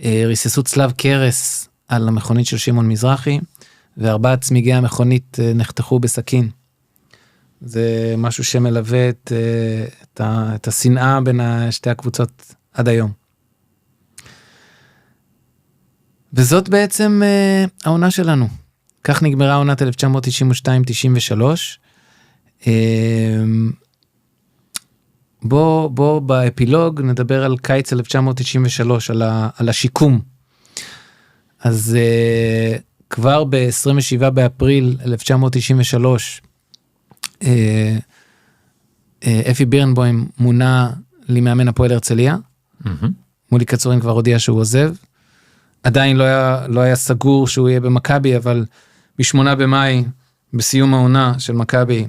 ריססו צלב קרס על המכונית של שמעון מזרחי, ו4 צמיגי המכונית נחתכו בסכין. זה משהו שמלווה את השנאה בין שתי הקבוצות עד היום. וזאת בעצם העונה שלנו. כך נגמרה עונת 1992-93. בוא באפילוג נדבר על קיץ 1993, על השיקום. אז כבר ב-27 באפריל 1993, אפי בירנבוים מונה למאמן הפועל הרצליה, מולי קצורין כבר הודיע שהוא עוזב, עדיין לא היה סגור שהוא יהיה במכבי, אבל ב8 במאי, בסיום העונה של מכבי,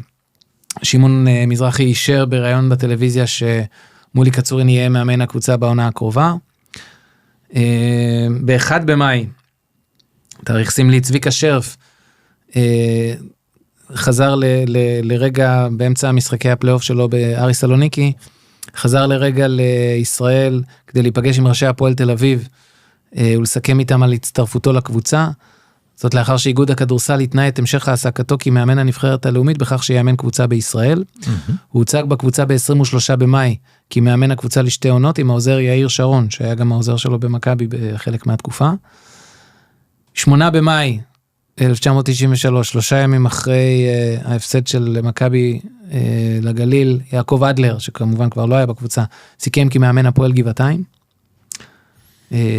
שמעון מזרחי אישר בראיון בטלוויזיה שמולי קצורין יהיה מאמן הקבוצה בעונה הקרובה. ב1 במאי, תאריך סמלי, צביקה שרף חזר לרגע באמצע משחקי הפלייאוף שלו בארי סלוניקי, חזר לרגע לישראל כדי להיפגש עם ראשי הפועל תל אביב ולסכם איתם על הצטרפותו לקבוצה. זאת לאחר שאיגוד הכדורסל התנה את המשך העסקתו כמאמן הנבחרת הלאומית בכך שיאמן קבוצה בישראל. הוא הוצג בקבוצה ב-23 במאי כמאמן הקבוצה לשתי עונות עם העוזר יאיר שרון, שהיה גם העוזר שלו במכבי בחלק מהתקופה. 8 במאי 1993, 3 ימים אחרי ההפסד של מכבי לגליל, יעקב אדלר, שכמובן כבר לא היה בקבוצה, סיכם כמאמן הפועל גבעתיים.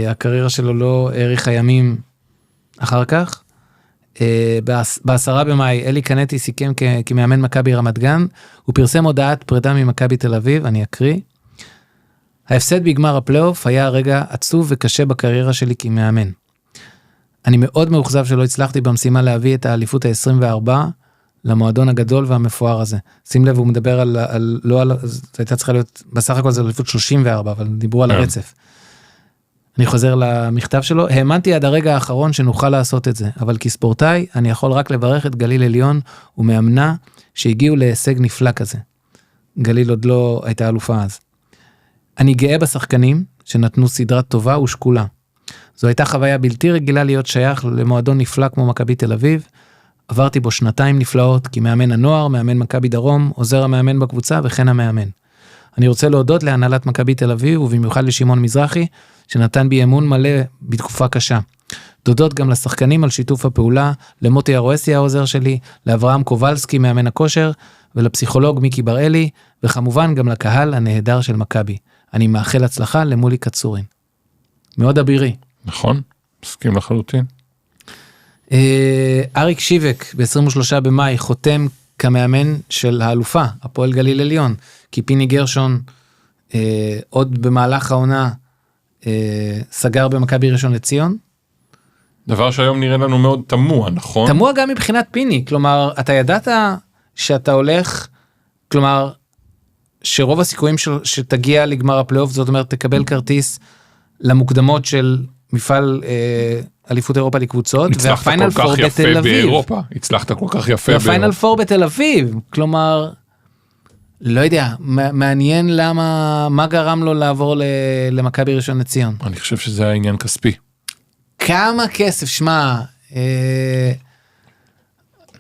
הקריירה שלו לא האריך הימים אחר כך. ב10 במאי, אלי קנטי סיכם כמאמן מכבי רמת גן, הוא פרסם הודעת פרידה ממכבי תל אביב, אני אקריא. ההפסד בגמר הפלייאוף היה רגע עצוב וקשה בקריירה שלי כמאמן. אני מאוד מאוכזב שלא הצלחתי במשימה להביא את האליפות ה-24 למועדון הגדול והמפואר הזה. שים לב, הוא מדבר לא על, זה הייתה צריכה להיות, בסך הכל זה אליפות 34, אבל דיברו על הרצף. אני חוזר למכתב שלו, האמנתי עד הרגע האחרון שנוכל לעשות את זה, אבל כספורטאי אני יכול רק לברך את גליל עליון ומאמנה שהגיעו להישג נפלא כזה. גליל עוד לא הייתה אלופה אז. אני גאה בשחקנים שנתנו סדרה טובה ושקולה. זו הייתה חוויה בלתי רגילה להיות שייך למועדון נפלא כמו מכבי תל אביב. עברתי בו שנתיים נפלאות כמאמן הנוער, מאמן מכבי דרום, עוזר המאמן בקבוצה וכן המאמן. אני רוצה להודות להנהלת מכבי תל אביב ובמיוחד לשמעון מזרחי שנתן בי אמון מלא בתקופה קשה. תודות גם לשחקנים על שיתוף הפעולה, למוטי הרועסי העוזר שלי, לאברהם קובלסקי מאמן הכושר ולפסיכולוג מיקי בראלי וכמובן גם לקהל הנהדר של מכבי. אני מאחל הצלחה למולי קצורין. מאוד אבירי. נכון, מסכים לחלוטין. אריק שיבק ב-23 במאי חותם כמאמן של האלופה, הפועל גליל עליון, כי פיני גרשון עוד במהלך העונה סגר במכבי ראשון לציון. דבר שהיום נראה לנו מאוד תמוה, נכון? תמוה גם מבחינת פיני, כלומר, אתה ידעת שאתה הולך, כלומר, שרוב הסיכויים שתגיע לגמר הפלייאוף, זאת אומרת, תקבל כרטיס למוקדמות של מפעל אליפות אירופה לקבוצות, והפיינל פור בתל אביב. הצלחת כל כך יפה באירופה. והפיינל פור בתל אביב, כלומר, לא יודע, מעניין למה, מה גרם לו לעבור למכבי ראשון לציון. אני חושב שזה היה עניין כספי. כמה כסף, שמע,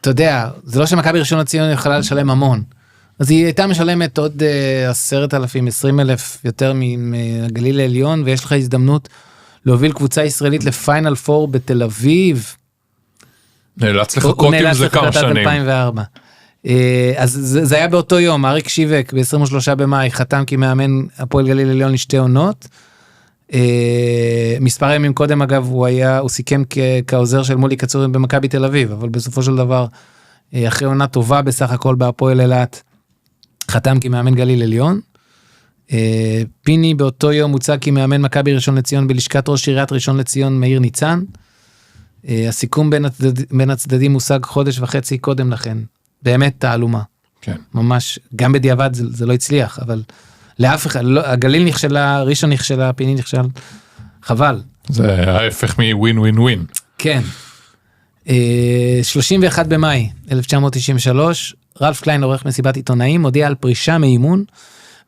אתה יודע, זה לא שמכבי ראשון לציון יכולה לשלם המון, אז היא הייתה משלמת עוד 10,000, 20,000 יותר מהגליל העליון, ויש לך הזדמנות להוביל קבוצה ישראלית לפיינל פור בתל אביב. נאלץ לחכות עם זה כמה שנים. 2004. אז זה היה באותו יום, אריק שיבק ב-23 במאי חתם כמאמן הפועל גליל עליון לשתי עונות. מספר ימים קודם אגב הוא סיכם כעוזר של מולי קצורין במכבי תל אביב, אבל בסופו של דבר אחרי עונה טובה בסך הכל בהפועל אילת, חתם כמאמן גליל עליון. פיני באותו יום הוצא כמאמן מכבי ראשון לציון בלשכת ראש עיריית ראשון לציון מאיר ניצן. הסיכום בין הצדדים מושג חודש וחצי קודם לכן. באמת תעלומה. כן. ממש, גם בדיעבד זה לא הצליח, אבל לאף אחד, הגליל נכשלה, ראשון נכשלה, פיני נכשל, חבל. זה ההפך מווין ווין ווין. כן. 31 במאי 1993, רלף קליין עורך מסיבת עיתונאים, הודיע על פרישה מאימון,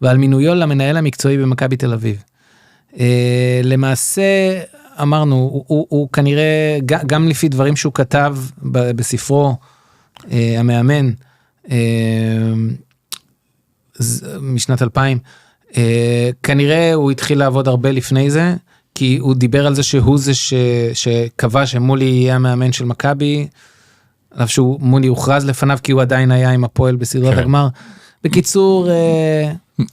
ועל מינויו למנהל המקצועי במכבי תל אביב. למעשה, אמרנו, הוא כנראה, גם לפי דברים שהוא כתב בספרו, המאמן, משנת 2000, כנראה הוא התחיל לעבוד הרבה לפני זה, כי הוא דיבר על זה שהוא זה שקבע שמולי יהיה המאמן של מכבי, עליו שמולי הוכרז לפניו, כי הוא עדיין היה עם הפועל בסדרת הגמר. בקיצור,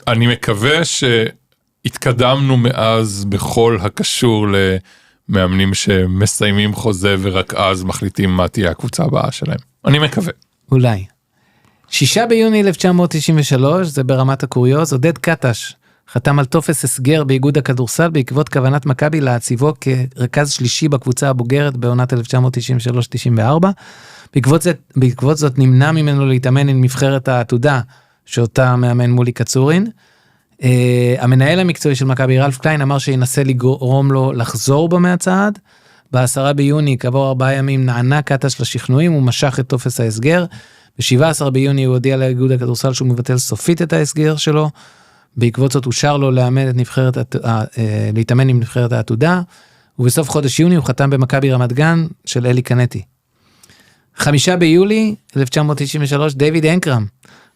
אני מקווה שהתקדמנו מאז בכל הקשור למאמנים שמסיימים חוזה ורק אז מחליטים מה תהיה הקבוצה הבאה שלהם. אני מקווה. אולי. 6 ביוני 1993, זה ברמת הקוריוז, עודד קטש חתם על טופס הסגר באיגוד הכדורסל בעקבות כוונת מכבי להציבו כרכז שלישי בקבוצה הבוגרת בעונת 1993-94. בעקבות זאת נמנע ממנו להתאמן עם נבחרת העתודה שאותה מאמן מולי קצורין. המנהל המקצועי של מכבי רלף קליין אמר שינסה לגרום לו לחזור בו מהצעד. ב10 ביוני כעבור 4 ימים נענה קטש לשכנועים ומשך את טופס ההסגר. ב-17 ביוני הוא הודיע לאיגוד הכדורסל שהוא מבטל סופית את ההסגר שלו. בעקבות זאת אושר לו להתאמן עם נבחרת העתודה, ובסוף חודש יוני הוא חתם במכבי רמת גן של אלי קנטי. 5 ביולי 1993, דיוויד אנקרם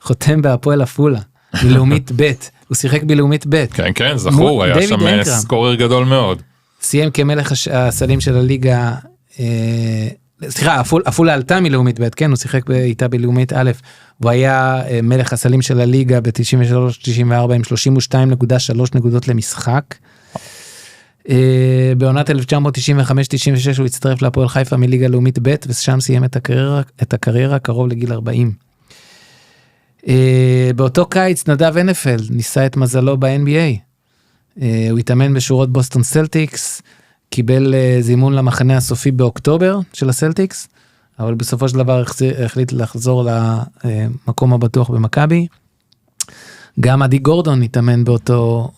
חותם בהפועל עפולה, בלאומית ב', הוא שיחק בלאומית ב'. כן, כן, זכור, היה שם סקורר גדול מאוד. סיים כמלך הסלים של הליגה, סליחה, עפולה עלתה מלאומית ב', כן, הוא שיחק איתה בלאומית א', הוא היה מלך הסלים של הליגה ב-93-94 עם 32.3 נקודות למשחק. בעונת 1995-96 הוא הצטרף להפועל חיפה מליגה לאומית ב' ושם סיים את הקריירה קרוב לגיל 40. באותו קיץ נדב הנפלד ניסה את מזלו ב-NBA. הוא התאמן בשורות בוסטון סלטיקס, קיבל זימון למחנה הסופי באוקטובר של הסלטיקס, אבל בסופו של דבר החליט לחזור למקום הבטוח במכבי. גם עדי גורדון התאמן באותו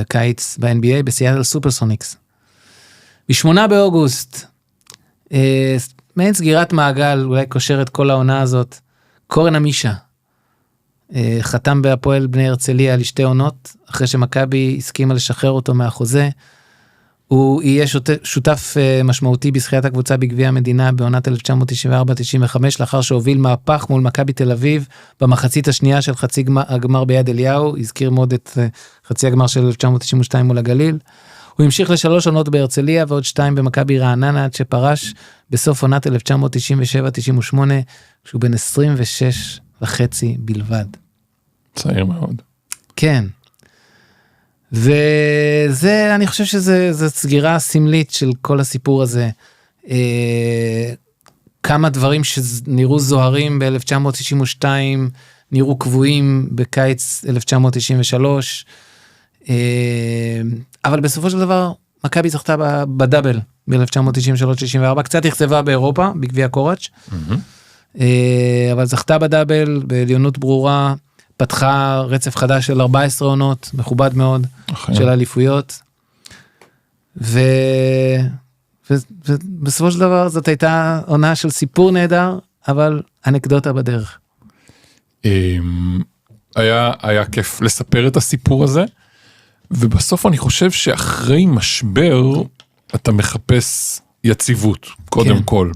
קיץ ב-NBA בסיאטל סופרסוניקס. ב-8 באוגוסט, מעין סגירת מעגל, אולי קושר את כל העונה הזאת, קורן אמישה, חתם בהפועל בני הרצליה לשתי עונות, אחרי שמכבי הסכימה לשחרר אותו מהחוזה, הוא יהיה שותף משמעותי בזכיית הקבוצה בגביע המדינה בעונת 1994-95, לאחר שהוביל מהפך מול מכבי תל אביב, במחצית השנייה של חצי הגמר ביד אליהו, הזכיר מאוד את חצי הגמר של 1992 מול הגליל, הוא המשיך ל3 עונות בהרצליה, ועוד 2 במכבי רעננה, עד שפרש בסוף עונת 1997-98, כשהוא בן 26 וחצי בלבד. צעיר מאוד. כן. וזה, אני חושב שזה סגירה סמלית של כל הסיפור הזה. כמה דברים שנראו זוהרים ב-1992, נראו קבועים בקיץ 1993, אבל בסופו של דבר, מכבי זכתה בדאבל ב-1993-94, קצת נכתבה באירופה, בגביע קוראץ', אבל זכתה בדאבל, בעליונות ברורה, פתחה רצף חדש של 14 עונות, מכובד מאוד, של אליפויות, ובסופו של דבר זאת הייתה עונה של סיפור נהדר, אבל אנקדוטה בדרך. היה כיף לספר את הסיפור הזה, ובסוף אני חושב שאחרי משבר, אתה מחפש יציבות, קודם כל.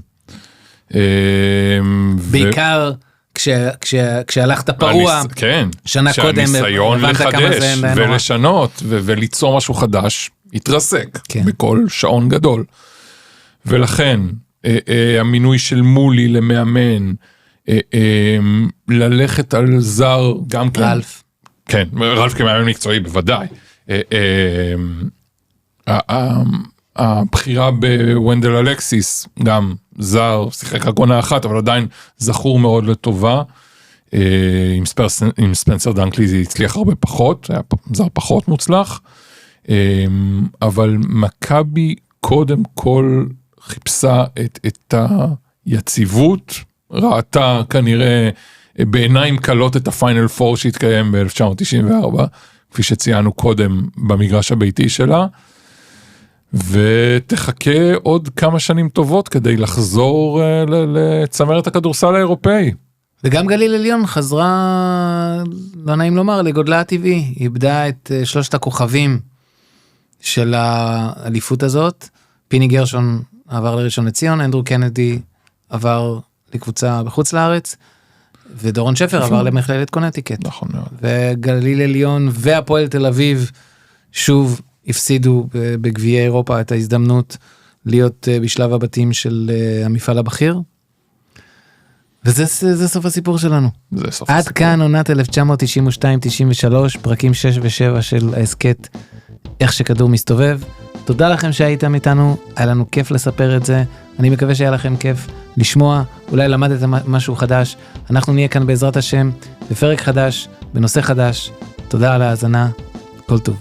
בעיקר כשהלכת פרוע, שנה קודם, שהניסיון לחדש ולשנות וליצור משהו חדש, התרסק בכל שעון גדול. ולכן, המינוי של מולי למאמן, ללכת על זר, גם כן. רלף. כן, רלף כמאמן מקצועי, בוודאי. הבחירה בוונדל אלקסיס, גם זר, שיחק רק עונה אחת, אבל עדיין זכור מאוד לטובה. עם ספנסר דנקלי זה הצליח הרבה פחות, היה זר פחות מוצלח. אבל מכבי קודם כל חיפשה את היציבות, ראתה כנראה בעיניים קלות את הפיינל פור שהתקיים ב-1994, כפי שציינו קודם במגרש הביתי שלה, ותחכה עוד כמה שנים טובות כדי לחזור לצמרת הכדורסל האירופאי. וגם גליל עליון חזרה, לא נעים לומר, לגודלה הטבעי, איבדה את 3 הכוכבים של האליפות הזאת, פיני גרשון עבר לראשון לציון, אנדרו קנדי עבר לקבוצה בחוץ לארץ, ודורון שפר עבר למכללת קונטיקט. נכון מאוד. וגליל עליון והפועל תל אביב שוב הפסידו בגביעי אירופה את ההזדמנות להיות בשלב הבתים של המפעל הבכיר. וזה סוף הסיפור שלנו. עד כאן עונת 1992-93, פרקים 6 ו7 של ההסקט איך שכדור מסתובב. תודה לכם שהייתם איתנו, היה לנו כיף לספר את זה, אני מקווה שהיה לכם כיף לשמוע, אולי למדתם משהו חדש, אנחנו נהיה כאן בעזרת השם, בפרק חדש, בנושא חדש, תודה על ההאזנה, כל טוב.